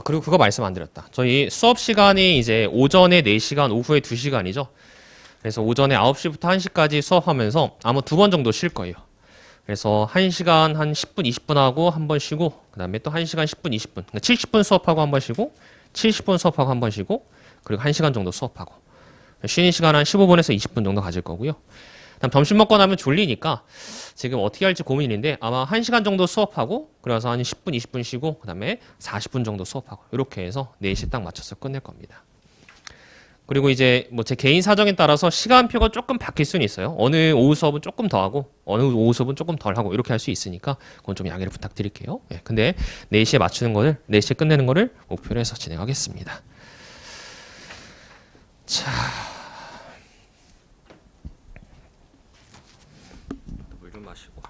[SPEAKER 1] 그리고 그거 말씀 안 드렸다. 저희 수업 시간이 이제 오전에 4시간, 오후에 2시간이죠. 그래서 오전에 9시부터 1시까지 수업하면서 아마 2번 정도 쉴 거예요. 그래서 1시간 한 10분, 20분 하고 한 번 쉬고 그 다음에 또 1시간 10분, 20분 그러니까 70분 수업하고 한 번 쉬고 70분 수업하고 한 번 쉬고 그리고 1시간 정도 수업하고 쉬는 시간 한 15분에서 20분 정도 가질 거고요. 그다음 점심 먹고 나면 졸리니까 지금 어떻게 할지 고민인데 아마 1시간 정도 수업하고 그래서 한 10분, 20분 쉬고 그 다음에 40분 정도 수업하고 이렇게 해서 4시 딱 맞춰서 끝낼 겁니다. 그리고 이제 뭐 제 개인 사정에 따라서 시간표가 조금 바뀔 수는 있어요. 어느 오후 수업은 조금 더 하고 어느 오후 수업은 조금 덜 하고 이렇게 할 수 있으니까 그건 좀 양해를 부탁드릴게요. 예, 근데 4시에 맞추는 거를 4시에 끝내는 거를 목표로 해서 진행하겠습니다. 자, 물 좀 마시고.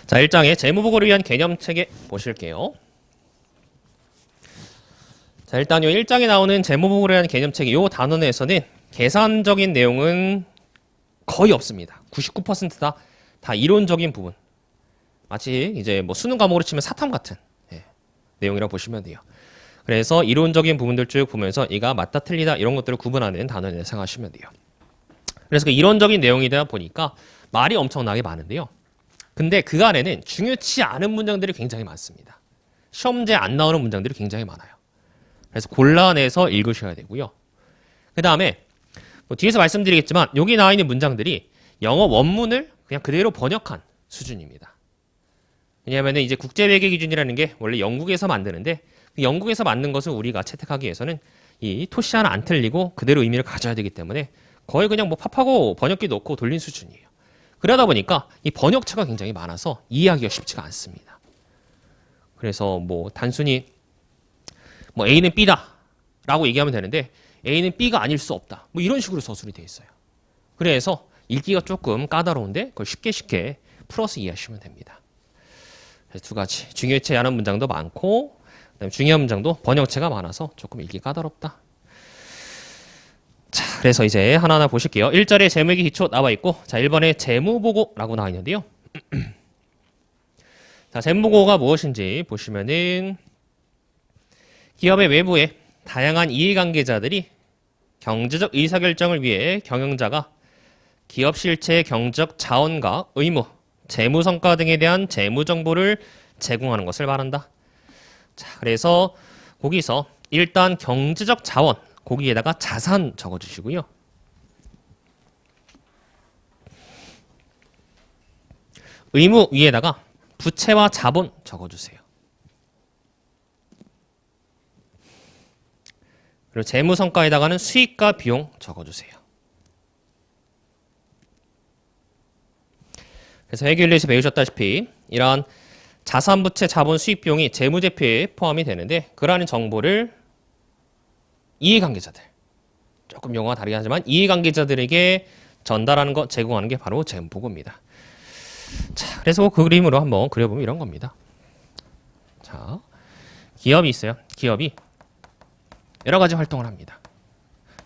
[SPEAKER 1] 자, 1장의 재무보고를 위한 개념체계 보실게요. 자, 일단 요 1장에 나오는 재무보고를 위한 개념체계 요 단원에서는 계산적인 내용은 거의 없습니다. 99%다 이론적인 부분. 마치 이제 뭐 수능 과목으로 치면 사탐 같은 내용이라고 보시면 돼요. 그래서 이론적인 부분들 쭉 보면서 이가 맞다 틀리다 이런 것들을 구분하는 단원을 생각하시면 돼요. 그래서 그 이론적인 내용이다 보니까 말이 엄청나게 많은데요. 근데 그 안에는 중요치 않은 문장들이 굉장히 많습니다. 시험지에 안 나오는 문장들이 굉장히 많아요. 그래서 골라내서 읽으셔야 되고요. 그 다음에 뭐 뒤에서 말씀드리겠지만 여기 나와 있는 문장들이 영어 원문을 그냥 그대로 번역한 수준입니다. 왜냐하면 이제 국제회계 기준이라는 게 원래 영국에서 만드는데 그 영국에서 만든 것을 우리가 채택하기 위해서는 이 토시 하나 안 틀리고 그대로 의미를 가져야 되기 때문에 거의 그냥 뭐 팝하고 번역기 넣고 돌린 수준이에요. 그러다 보니까 이 번역체가 굉장히 많아서 이해하기가 쉽지가 않습니다. 그래서 뭐 단순히 뭐 A는 B다 라고 얘기하면 되는데 A는 B가 아닐 수 없다. 뭐 이런 식으로 서술이 돼 있어요. 그래서 읽기가 조금 까다로운데 그걸 쉽게 풀어서 이해하시면 됩니다. 그래서 두 가지. 중요치 않은 문장도 많고 그다음에 중요한 문장도 번역체가 많아서 조금 읽기 까다롭다. 자, 그래서 이제 하나하나 보실게요. 1절에 재무회계 기초 나와 있고 자, 1번에 재무보고라고 나와 있는데요. 자, 재무보고가 무엇인지 보시면은 기업의 외부에 다양한 이해관계자들이 경제적 의사결정을 위해 경영자가 기업 실체의 경제적 자원과 의무, 재무 성과 등에 대한 재무 정보를 제공하는 것을 말한다. 자, 그래서 거기서 일단 경제적 자원, 거기에다가 자산 적어주시고요. 의무 위에다가 부채와 자본 적어주세요. 그리고 재무 성과에다가는 수익과 비용 적어주세요. 그래서 회계윤리에서 배우셨다시피 이러한 자산, 부채, 자본, 수익, 비용이 재무제표에 포함이 되는데 그러한 정보를 이해관계자들. 조금 용어가 다르긴 하지만 이해관계자들에게 전달하는 것, 제공하는 게 바로 재무보고입니다. 자, 그래서 그 그림으로 한번 그려보면 이런 겁니다. 자, 기업이 있어요. 기업이 여러 가지 활동을 합니다.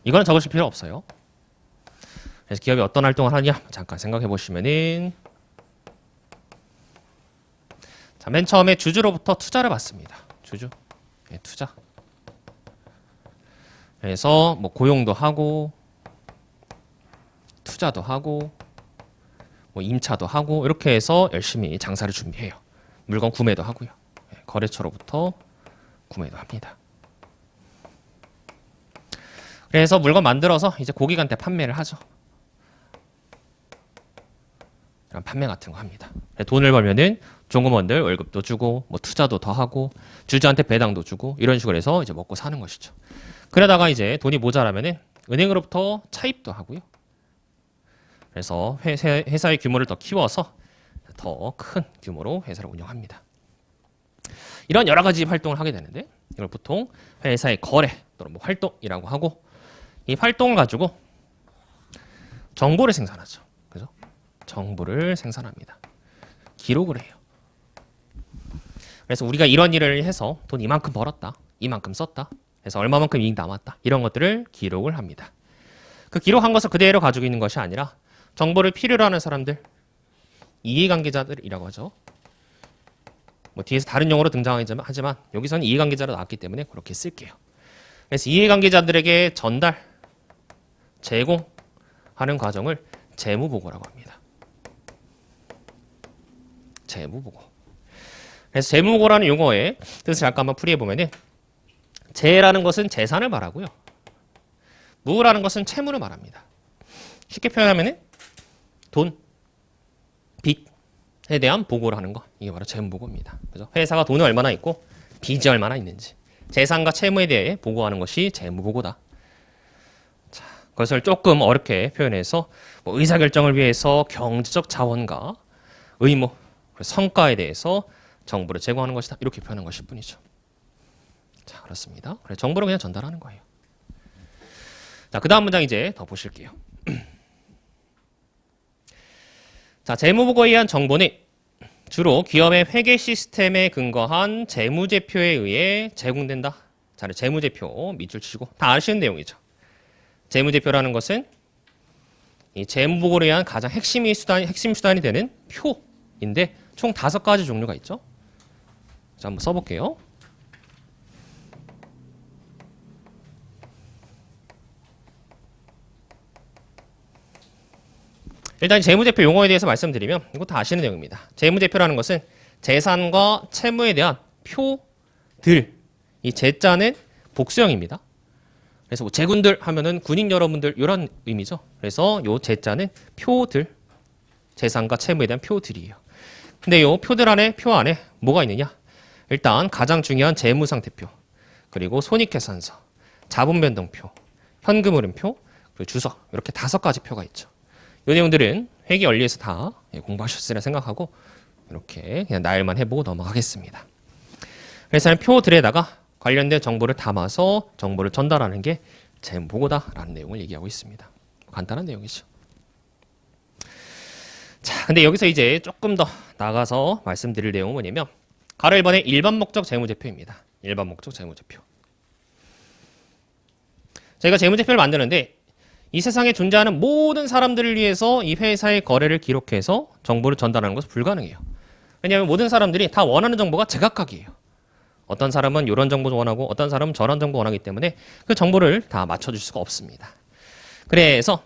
[SPEAKER 1] 이거는 적으실 필요 없어요. 그래서 기업이 어떤 활동을 하냐 잠깐 생각해 보시면은, 자, 맨 처음에 주주로부터 투자를 받습니다. 주주, 네, 투자. 그래서 뭐 고용도 하고 투자도 하고 뭐 임차도 하고 이렇게 해서 열심히 장사를 준비해요. 물건 구매도 하고요. 네, 거래처로부터 구매도 합니다. 그래서 물건 만들어서 이제 고객한테 판매를 하죠. 이런 판매 같은 거 합니다. 돈을 벌면은 종업원들 월급도 주고 뭐 투자도 더 하고 주주한테 배당도 주고 이런 식으로 해서 이제 먹고 사는 것이죠. 그러다가 이제 돈이 모자라면은 은행으로부터 차입도 하고요. 그래서 회사의 규모를 더 키워서 더 큰 규모로 회사를 운영합니다. 이런 여러 가지 활동을 하게 되는데 이걸 보통 회사의 거래 또는 뭐 활동이라고 하고, 이 활동을 가지고 정보를 생산하죠. 그죠? 정보를 생산합니다. 기록을 해요. 그래서 우리가 이런 일을 해서 돈 이만큼 벌었다, 이만큼 썼다, 그래서 얼마만큼 이익 남았다, 이런 것들을 기록을 합니다. 그 기록한 것을 그대로 가지고 있는 것이 아니라 정보를 필요로 하는 사람들, 이해관계자들이라고 하죠. 뭐 뒤에서 다른 용어로 등장하지만 여기서는 이해관계자로 나왔기 때문에 그렇게 쓸게요. 그래서 이해관계자들에게 전달, 제공하는 과정을 재무보고라고 합니다. 재무보고. 그래서 재무보고라는 용어의 뜻을 잠깐 한번 풀이해보면은, 재라는 것은 재산을 말하고요. 무라는 것은 채무를 말합니다. 쉽게 표현하면은 돈, 빚에 대한 보고를 하는 것, 이게 바로 재무보고입니다. 그죠? 회사가 돈이 얼마나 있고 빚이 얼마나 있는지, 재산과 채무에 대해 보고하는 것이 재무보고다. 자, 그것을 조금 어렵게 표현해서 뭐 의사결정을 위해서 경제적 자원과 의무, 성과에 대해서 정보를 제공하는 것이다, 이렇게 표현한 것일 뿐이죠. 자, 그렇습니다. 그래서 정보를 그냥 전달하는 거예요. 자, 그 다음 문장 이제 더 보실게요. 자, 재무보고에 의한 정보는 주로 기업의 회계 시스템에 근거한 재무제표에 의해 제공된다. 자, 재무제표 밑줄 치시고 다 아시는 내용이죠. 재무제표라는 것은 이 재무보고를 위한 가장 핵심 수단이 되는 표인데 총 5가지 종류가 있죠. 자, 한번 써볼게요. 일단 재무제표 용어에 대해서 말씀드리면 이거 다 아시는 내용입니다. 재무제표라는 것은 재산과 채무에 대한 표들, 이 제자는 복수형입니다. 그래서 뭐 제군들 하면은 군인 여러분들 이런 의미죠. 그래서 요 제자는 표들, 재산과 채무에 대한 표들이에요. 근데 요 표들 안에 표 안에 뭐가 있느냐? 일단 가장 중요한 재무상태표, 그리고 손익계산서, 자본변동표, 현금흐름표, 그리고 주서, 이렇게 5가지 표가 있죠. 이 내용들은 회계 원리에서 다 공부하셨으리라 생각하고 이렇게 그냥 나열만 해보고 넘어가겠습니다. 그래서 표들에다가 관련된 정보를 담아서 정보를 전달하는 게 재무보고다라는 내용을 얘기하고 있습니다. 간단한 내용이죠. 자, 근데 여기서 이제 조금 더 나가서 말씀드릴 내용은 뭐냐면 가로 1번의 일반 목적 재무제표입니다. 일반 목적 재무제표. 저희가 재무제표를 만드는데 이 세상에 존재하는 모든 사람들을 위해서 이 회사의 거래를 기록해서 정보를 전달하는 것은 불가능해요. 왜냐하면 모든 사람들이 다 원하는 정보가 제각각이에요. 어떤 사람은 이런 정보도 원하고 어떤 사람은 저런 정보 원하기 때문에 그 정보를 다 맞춰줄 수가 없습니다. 그래서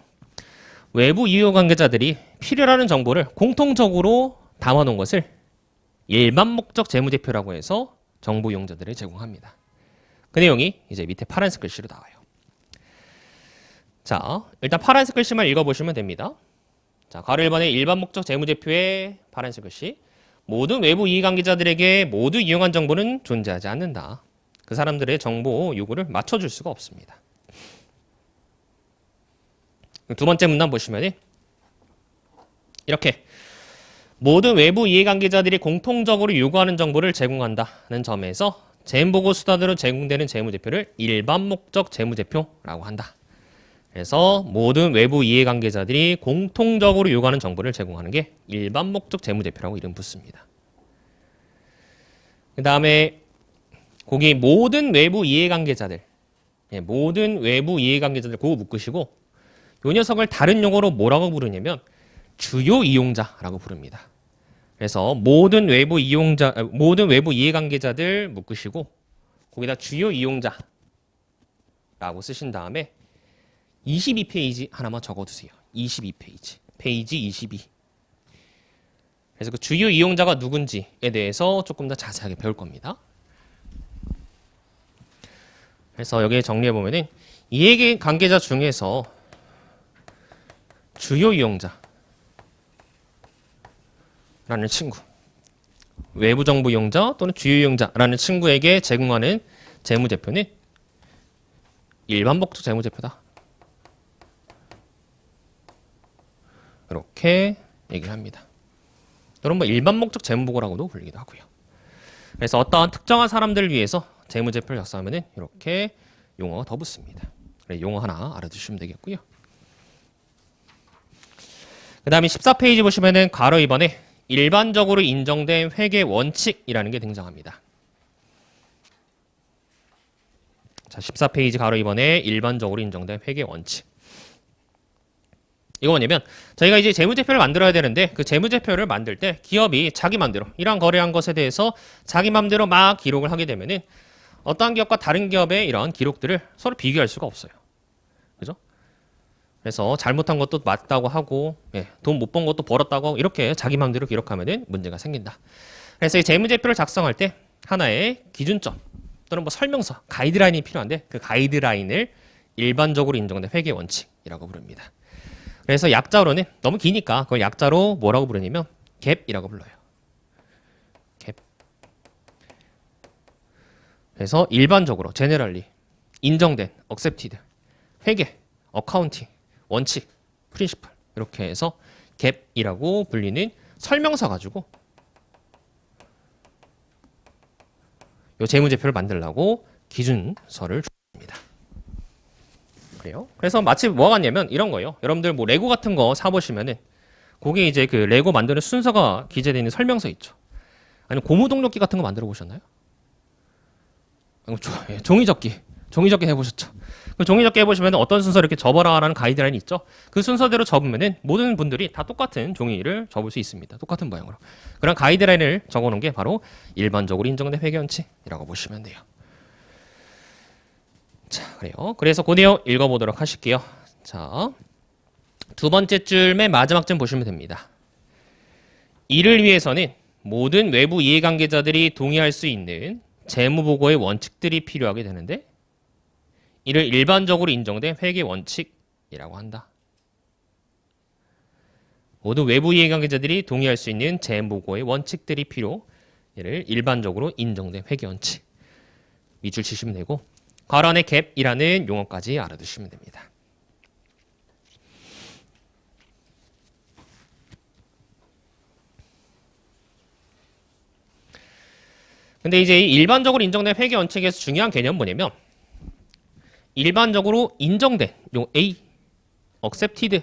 [SPEAKER 1] 외부 이해관계자들이 필요로 하는 정보를 공통적으로 담아놓은 것을 일반 목적 재무제표라고 해서 정보 이용자들에 제공합니다. 그 내용이 이제 밑에 파란색 글씨로 나와요. 자, 일단 파란색 글씨만 읽어보시면 됩니다. 자, 가로 1번의 일반 목적 재무제표의 파란색 글씨. 모든 외부 이해관계자들에게 모두 이용한 정보는 존재하지 않는다. 그 사람들의 정보 요구를 맞춰줄 수가 없습니다. 두 번째 문단 보시면 이렇게 모든 외부 이해관계자들이 공통적으로 요구하는 정보를 제공한다는 점에서 재무보고 수단으로 제공되는 재무제표를 일반 목적 재무제표라고 한다. 그래서 모든 외부 이해관계자들이 공통적으로 요구하는 정보를 제공하는 게 일반 목적 재무제표라고 이름 붙습니다. 그 다음에 거기 모든 외부 이해관계자들, 모든 외부 이해관계자들 그거 묶으시고 이 녀석을 다른 용어로 뭐라고 부르냐면 주요 이용자라고 부릅니다. 그래서 모든 외부 이해관계자들 묶으시고 거기다 주요 이용자라고 쓰신 다음에 22페이지 하나만 적어두세요. 22페이지. 페이지 22. 그래서 그 주요 이용자가 누군지에 대해서 조금 더 자세하게 배울 겁니다. 그래서 여기에 정리해보면은 이해관계자 중에서 주요 이용자라는 친구, 외부 정보 이용자 또는 주요 이용자라는 친구에게 제공하는 재무제표는 일반 목적 재무제표다. 이렇게 얘기를 합니다. 또는 뭐 일반 목적 재무보고라고도 불리기도 하고요. 그래서 어떠한 특정한 사람들을 위해서 재무제표를 작성하면 이렇게 용어가 더 붙습니다. 용어 하나 알아두시면 되겠고요. 그 다음에 14페이지 보시면은 괄호 2번에 일반적으로 인정된 회계 원칙이라는 게 등장합니다. 자, 14페이지 괄호 2번에 일반적으로 인정된 회계 원칙. 이거 뭐냐면 저희가 이제 재무제표를 만들어야 되는데 그 재무제표를 만들 때 기업이 자기 맘대로 이러한 거래한 것에 대해서 자기 맘대로 막 기록을 하게 되면은 어떠한 기업과 다른 기업의 이런 기록들을 서로 비교할 수가 없어요. 그죠? 그래서 잘못한 것도 맞다고 하고 돈 못 번 것도 벌었다고 하고 이렇게 자기 맘대로 기록하면은 문제가 생긴다. 그래서 이 재무제표를 작성할 때 하나의 기준점 또는 뭐 설명서, 가이드라인이 필요한데 그 가이드라인을 일반적으로 인정된 회계 원칙이라고 부릅니다. 그래서 약자로는 너무 기니까 그걸 약자로 뭐라고 부르냐면 갭이라고 불러요. 갭. 그래서 일반적으로 제너럴리 인정된 accepted 회계, 어카운팅, 원칙, 프린시플 이렇게 해서 갭이라고 불리는 설명서 가지고 이 재무제표를 만들려고 기준서를 줍니다. 그래요. 그래서 마치 뭐가 같냐면 이런 거예요. 여러분들 뭐 레고 같은 거 사보시면은 거기에 이제 그 레고 만드는 순서가 기재되어 있는 설명서 있죠. 아니면 고무동력기 같은 거 만들어 보셨나요? 종이접기 해보셨죠? 그 종이접기 해보시면 어떤 순서를 이렇게 접어라라는 가이드라인이 있죠. 그 순서대로 접으면은 모든 분들이 다 똑같은 종이를 접을 수 있습니다. 똑같은 모양으로. 그런 가이드라인을 적어놓은 게 바로 일반적으로 인정된 회계원칙이라고 보시면 돼요. 자, 그래요. 그래서 그 내용 읽어보도록 하실게요. 자, 두 번째 줄 맨 마지막 점 보시면 됩니다. 이를 위해서는 모든 외부 이해관계자들이 동의할 수 있는 재무보고의 원칙들이 필요하게 되는데 이를 일반적으로 인정된 회계 원칙이라고 한다. 모든 외부 이해관계자들이 동의할 수 있는 재무보고의 원칙들이 필요. 얘를 일반적으로 인정된 회계 원칙. 밑줄 치시면 되고 괄호 안에 갭이라는 용어까지 알아두시면 됩니다. 근데 이제 일반적으로 인정된 회계 원칙에서 중요한 개념은 뭐냐면 일반적으로 인정된 요 A, accepted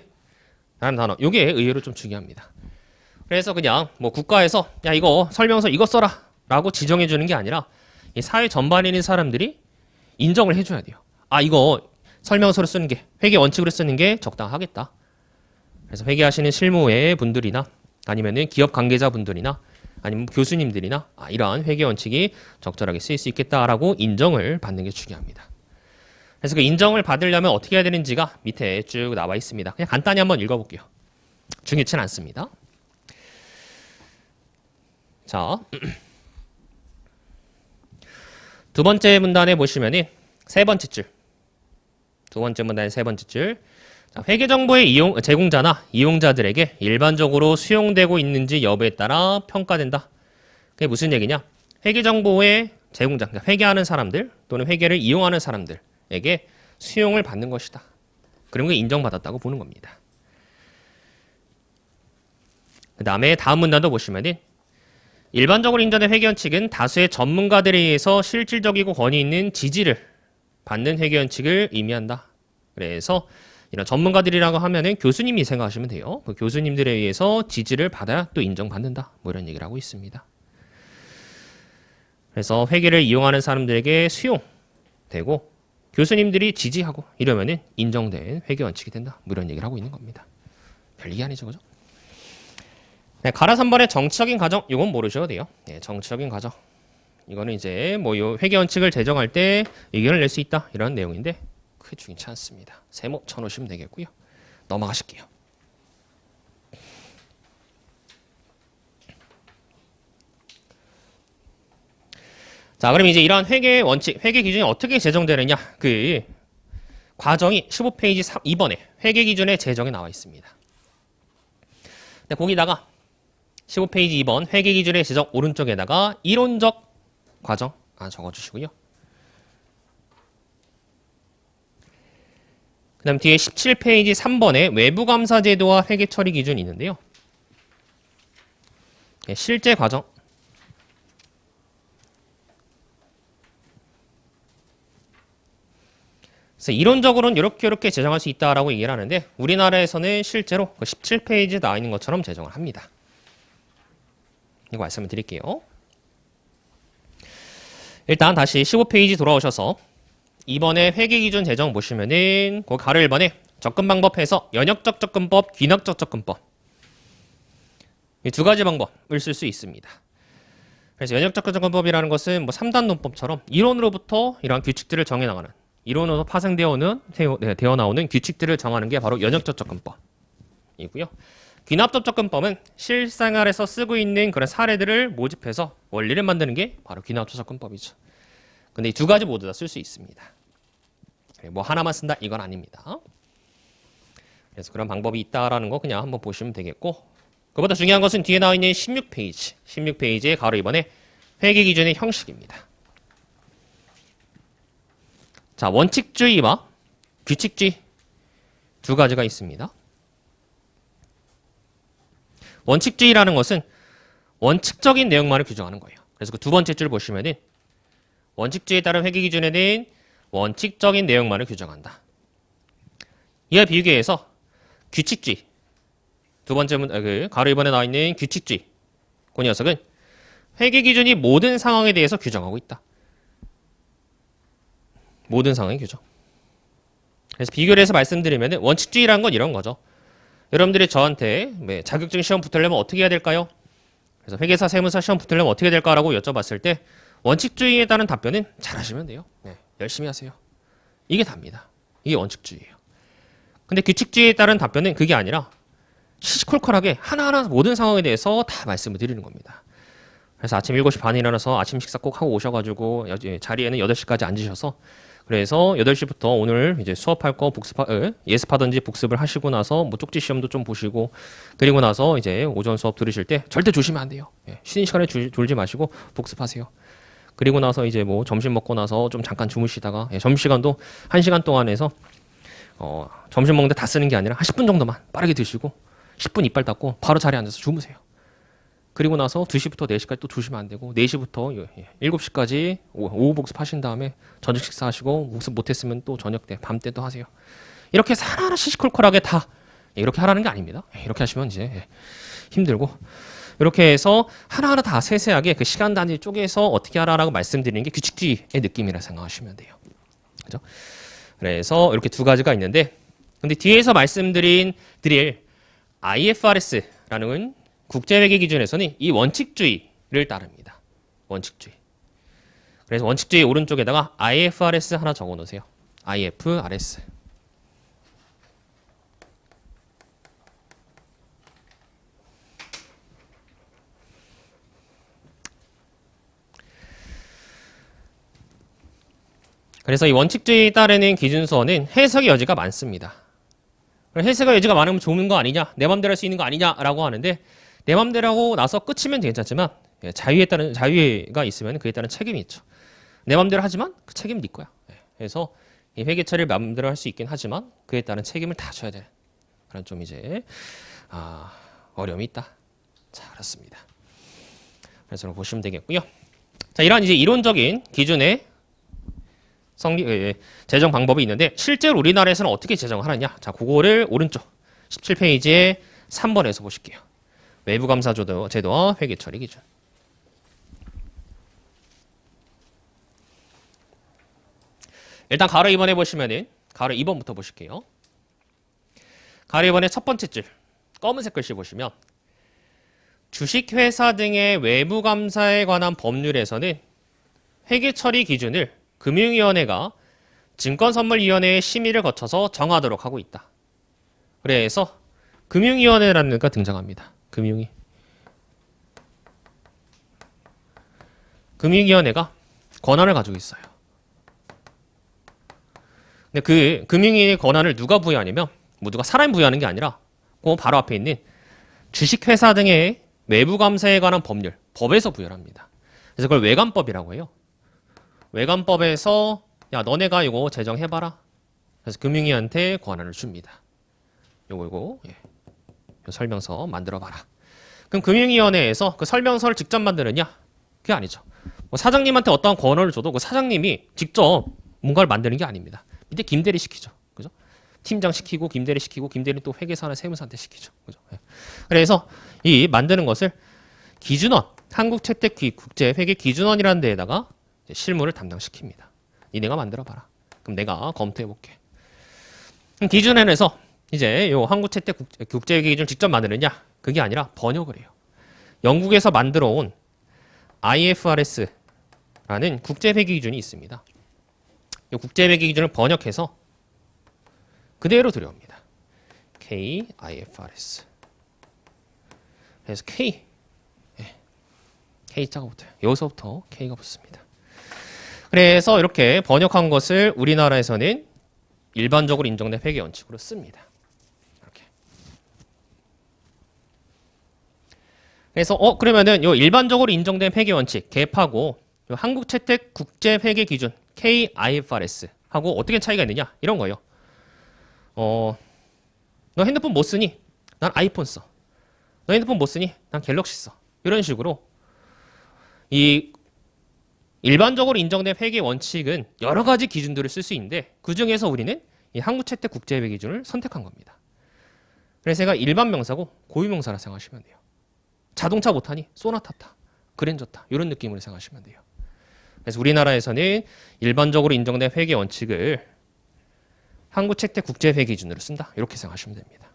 [SPEAKER 1] 라는 단어 요게 의외로 좀 중요합니다. 그래서 그냥 뭐 국가에서 야 이거 설명서 이거 써라 라고 지정해 주는 게 아니라 이 사회 전반에 있는 사람들이 인정을 해줘야 돼요. 아 이거 설명서로 쓰는 게 회계 원칙으로 쓰는 게 적당하겠다. 그래서 회계하시는 실무의 분들이나 아니면은 기업 관계자 분들이나 아니면 교수님들이나 이러한 회계 원칙이 적절하게 쓰일 수 있겠다라고 인정을 받는 게 중요합니다. 그래서 그 인정을 받으려면 어떻게 해야 되는지가 밑에 쭉 나와 있습니다. 그냥 간단히 한번 읽어볼게요. 중요치는 않습니다. 자, 두 번째 문단에 보시면은 세 번째 줄. 두 번째 문단의 세 번째 줄. 자, 회계정보의 제공자나 이용자들에게 일반적으로 수용되고 있는지 여부에 따라 평가된다. 그게 무슨 얘기냐? 회계정보의 제공자, 그러니까 회계하는 사람들 또는 회계를 이용하는 사람들에게 수용을 받는 것이다. 그런 게 인정받았다고 보는 겁니다. 그 다음에 다음 문단도 보시면은 일반적으로 인정된 회계원칙은 다수의 전문가들에 의해서 실질적이고 권위 있는 지지를 받는 회계원칙을 의미한다. 그래서 이런 전문가들이라고 하면은 교수님이 생각하시면 돼요. 그 교수님들에 의해서 지지를 받아야 또 인정받는다. 뭐 이런 얘기를 하고 있습니다. 그래서 회계를 이용하는 사람들에게 수용되고 교수님들이 지지하고 이러면은 인정된 회계원칙이 된다. 뭐 이런 얘기를 하고 있는 겁니다. 별 얘기 아니죠, 그죠? 네, 가라 3번의 정치적인 과정, 이건 모르셔도 돼요. 네, 정치적인 과정. 이거는 이제 뭐 요 회계원칙을 제정할 때 의견을 낼 수 있다 이런 내용인데 크게 중요치 않습니다. 세모 쳐놓으시면 되겠고요. 넘어가실게요. 자, 그럼 이제 이러한 회계 원칙, 회계 기준이 어떻게 제정되느냐 그 과정이 15페이지 2번에 회계 기준의 제정에 나와 있습니다. 네, 거기다가 15페이지 2번 회계 기준의 제정 오른쪽에다가 이론적 과정 적어주시고요. 그 다음 뒤에 17페이지 3번에 외부감사 제도와 회계 처리 기준이 있는데요. 네, 실제 과정. 그래서 이론적으로는 이렇게 제정할 수 있다라고 얘기를 하는데 우리나라에서는 실제로 그 17페이지에 나와 있는 것처럼 제정을 합니다. 이거 말씀을 드릴게요. 일단 다시 15페이지 돌아오셔서 이번에 회계기준 제정 보시면은 그 가로 1번에 접근방법에서 연역적 접근법, 귀납적 접근법 이 두 가지 방법을 쓸 수 있습니다. 그래서 연역적 접근법이라는 것은 뭐 3단 논법처럼 이론으로부터 이러한 규칙들을 정해나가는 이론으로 파생되어 나오는 규칙들을 정하는 게 바로 연역적 접근법이고요. 귀납적 접근법은 실생활에서 쓰고 있는 그런 사례들을 모집해서 원리를 만드는 게 바로 귀납적 접근법이죠. 근데 이 두 가지 모두 다 쓸 수 있습니다. 뭐 하나만 쓴다 이건 아닙니다. 그래서 그런 방법이 있다라는 거 그냥 한번 보시면 되겠고 그보다 중요한 것은 뒤에 나와 있는 16페이지의 가로 2번의 회계 기준의 형식입니다. 자, 원칙주의와 규칙주의 두 가지가 있습니다. 원칙주의라는 것은 원칙적인 내용만을 규정하는 거예요. 그래서 그 두 번째 줄 보시면은 원칙주의에 따른 회계 기준에는 원칙적인 내용만을 규정한다. 이와 비교해서 규칙주의 두 번째 가로 2번에 나와 있는 규칙주의 그 녀석은 회계 기준이 모든 상황에 대해서 규정하고 있다. 모든 상황의 규정. 그래서 비교를 해서 말씀드리면 원칙주의라는 건 이런 거죠. 여러분들이 저한테 자격증 시험 붙으려면 어떻게 해야 될까요? 그래서 회계사 세무사 시험 붙으려면 어떻게 될까라고 여쭤봤을 때 원칙주의에 따른 답변은 잘 하시면 돼요. 네, 열심히 하세요. 이게 답니다. 이게 원칙주의예요. 근데 규칙주의에 따른 답변은 그게 아니라 시시콜콜하게 하나하나 모든 상황에 대해서 다 말씀을 드리는 겁니다. 그래서 아침 7시 반에 일어나서 아침 식사 꼭 하고 오셔가지고 자리에는 8시까지 앉으셔서 그래서 8시부터 오늘 이제 수업할 거 예습하든지 복습을 하시고 나서 뭐 쪽지 시험도 좀 보시고 그리고 나서 이제 오전 수업 들으실 때 절대 조시면 안 돼요. 쉬는 시간에 졸지 마시고 복습하세요. 그리고 나서 이제 뭐 점심 먹고 나서 좀 잠깐 주무시다가 점심시간도 1시간 동안 해서 점심 먹는데 다 쓰는 게 아니라 한 10분 정도만 빠르게 드시고 10분 이빨 닦고 바로 자리에 앉아서 주무세요. 그리고 나서 2시부터 4시까지 또 주시면 안 되고 4시부터 7시까지 오후 복습하신 다음에 저녁 식사하시고 복습 못했으면 또 저녁 때, 밤 때 또 하세요. 이렇게 해서 하나하나 시시콜콜하게 다 이렇게 하라는 게 아닙니다. 이렇게 하시면 이제 힘들고 이렇게 해서 하나하나 다 세세하게 그 시간 단위 쪼개서 어떻게 하라라고 말씀드리는 게 규칙주의의 느낌이라 생각하시면 돼요. 그죠? 그래서 이렇게 두 가지가 있는데 근데 뒤에서 말씀드릴 IFRS라는 국제회계 기준에서는 이 원칙주의를 따릅니다. 원칙주의. 그래서 원칙주의 오른쪽에다가 IFRS 하나 적어 놓으세요. IFRS. 그래서 이 원칙주의에 따르는 기준서는 해석의 여지가 많습니다. 해석의 여지가 많으면 좋은 거 아니냐, 내 맘대로 할 수 있는 거 아니냐라고 하는데 내 맘대로 하고 나서 끝이면 괜찮지만 자유가 있으면 그에 따른 책임이 있죠. 내 맘대로 하지만 그 책임은 네 거야. 그래서 이 회계 처리를 맘대로 할 수 있긴 하지만 그에 따른 책임을 다 져야 되는 그런 좀 이제 어려움이 있다. 자, 그렇습니다. 그래서 보시면 되겠고요. 자, 이런 이제 이론적인 기준의 제정 방법이 있는데 실제로 우리나라에서는 어떻게 제정하느냐? 자, 그거를 오른쪽 17페이지에 3번에서 보실게요. 외부감사 제도와 회계 처리 기준. 일단 가로 2번에 보시면은 가로 2번부터 보실게요. 가로 2번의 첫 번째 줄 검은색 글씨 보시면 주식회사 등의 외부감사에 관한 법률에서는 회계 처리 기준을 금융위원회가 증권선물위원회의 심의를 거쳐서 정하도록 하고 있다. 그래서 금융위원회라는 게 등장합니다. 금융위원회가 권한을 가지고 있어요. 근데 그 금융위의 권한을 누가 부여하냐면 누가 사람이 부여하는 게 아니라 그 바로 앞에 있는 주식회사 등의 외부감사에 관한 법률, 법에서 부여합니다. 그래서 그걸 외감법이라고 해요. 외감법에서 야 너네가 이거 제정해봐라. 그래서 금융위한테 권한을 줍니다. 요거 요 설명서 만들어봐라. 그럼 금융위원회에서 그 설명서를 직접 만드느냐? 그게 아니죠. 뭐 사장님한테 어떠한 권한을 줘도 그 사장님이 직접 뭔가를 만드는 게 아닙니다. 밑에 김대리 시키죠. 그죠? 팀장 시키고 김대리 시키고 김대리 또 회계사나 세무사한테 시키죠. 그죠? 그래서 이 만드는 것을 기준원, 한국채택국제회계기준원이라는 데에다가 실무를 담당시킵니다. 니네가 만들어봐라. 그럼 내가 검토해볼게. 그럼 기준원에서 이제 요 한국채택국제회계기준 직접 만드느냐? 그게 아니라 번역을 해요. 영국에서 만들어 온 IFRS라는 국제회계기준이 있습니다. 이 국제회계기준을 번역해서 그대로 들여옵니다. KIFRS. 그래서 K자가 붙어요. 여기서부터 K가 붙습니다. 그래서 이렇게 번역한 것을 우리나라에서는 일반적으로 인정된 회계 원칙으로 씁니다. 이렇게. 그래서 그러면은 요 일반적으로 인정된 회계 원칙 개파고 요 한국채택국제회계기준 KIFRS 하고 어떻게 차이가 있느냐? 이런 거예요. 너 핸드폰 못 쓰니? 난 아이폰 써. 너 핸드폰 못 쓰니? 난 갤럭시 써. 이런 식으로 이 일반적으로 인정된 회계 원칙은 여러 가지 기준들을 쓸 수 있는데 그 중에서 우리는 이 한국채택국제회계 기준을 선택한 겁니다. 그래서 제가 일반 명사고 고유명사라 생각하시면 돼요. 자동차 못하니? 소나타 타, 그랜저 타 이런 느낌으로 생각하시면 돼요. 그래서 우리나라에서는 일반적으로 인정된 회계 원칙을 한국채택국제회계 기준으로 쓴다. 이렇게 생각하시면 됩니다.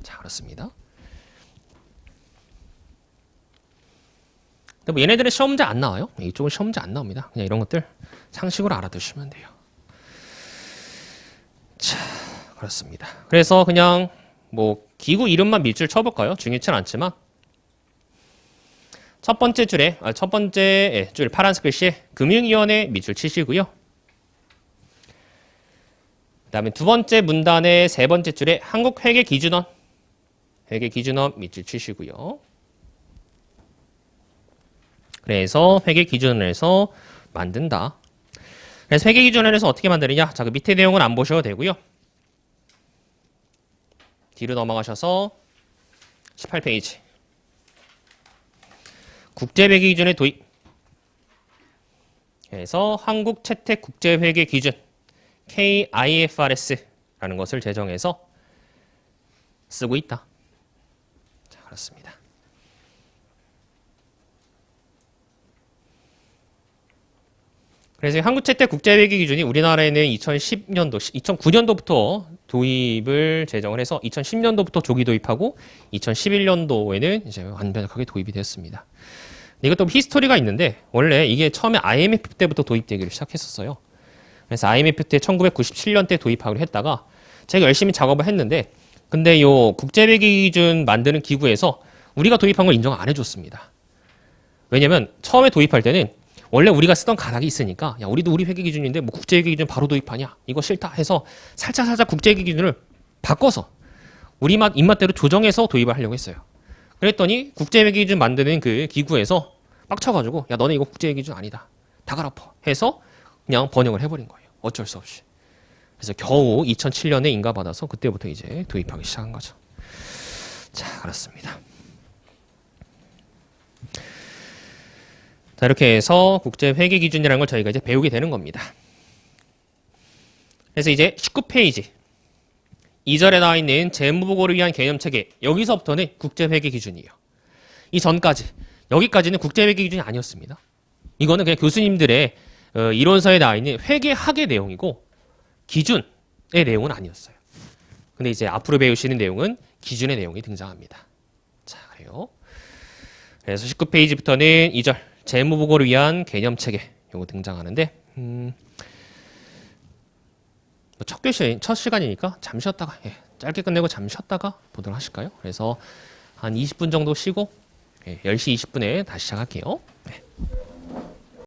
[SPEAKER 1] 자, 그렇습니다. 근데 뭐 얘네들은 시험 문제 안 나와요. 이쪽은 시험 문제 안 나옵니다. 그냥 이런 것들 상식으로 알아두시면 돼요. 자, 그렇습니다. 그래서 그냥 뭐 기구 이름만 밑줄 쳐볼까요? 중요치는 않지만 첫 번째 줄 파란색 글씨에 금융위원회 밑줄 치시고요. 그 다음에 두 번째 문단의 세 번째 줄에 한국회계기준원 밑줄 치시고요. 그래서 회계기준원에서 만든다. 그래서 회계기준원에서 어떻게 만드느냐? 자, 그 밑에 내용은 안 보셔도 되고요. 뒤로 넘어가셔서 18페이지. 국제회계기준의 도입. 그래서 한국채택국제회계기준 KIFRS라는 것을 제정해서 쓰고 있다. 자, 그렇습니다. 그래서 한국채택국제회계기준이 우리나라에는 2009년도부터 도입을 제정을 해서 2010년도부터 조기 도입하고 2011년도에는 이제 완벽하게 도입이 됐습니다. 이것도 히스토리가 있는데 원래 이게 처음에 IMF 때부터 도입되기를 시작했었어요. 그래서 IMF 때 1997년 때 도입하기로 했다가 제가 열심히 작업을 했는데 근데 요 국제회계기준 만드는 기구에서 우리가 도입한 걸 인정 안 해줬습니다. 왜냐면 처음에 도입할 때는 원래 우리가 쓰던 가닥이 있으니까 야 우리도 우리 회계기준인데 뭐 국제회계기준 바로 도입하냐 이거 싫다 해서 살짝 국제회계기준을 바꿔서 우리 입맛대로 조정해서 도입을 하려고 했어요. 그랬더니 국제회계기준 만드는 그 기구에서 빡쳐가지고 야 너네 이거 국제회계기준 아니다 다 갈아엎어 해서 그냥 번역을 해버린 거예요. 어쩔 수 없이. 그래서 겨우 2007년에 인가받아서 그때부터 이제 도입하기 시작한 거죠. 자, 그렇습니다. 자, 이렇게 해서 국제 회계 기준이라는 걸 저희가 이제 배우게 되는 겁니다. 그래서 이제 19페이지 2절에 나와 있는 재무보고를 위한 개념 체계, 여기서부터는 국제 회계 기준이에요. 이 전까지 여기까지는 국제 회계 기준이 아니었습니다. 이거는 그냥 교수님들의 이론서에 나와 있는 회계학의 내용이고 기준의 내용은 아니었어요. 근데 이제 앞으로 배우시는 내용은 기준의 내용이 등장합니다. 자, 그래요. 그래서 19페이지부터는 2절 재무보고를 위한 개념 체계 요거 등장하는데 첫 교시 첫 시간이니까 잠시 쉬었다가 짧게 끝내고 잠시 쉬었다가 보도록 하실까요? 그래서 한 20분 정도 쉬고 10시 20분에 다시 시작할게요.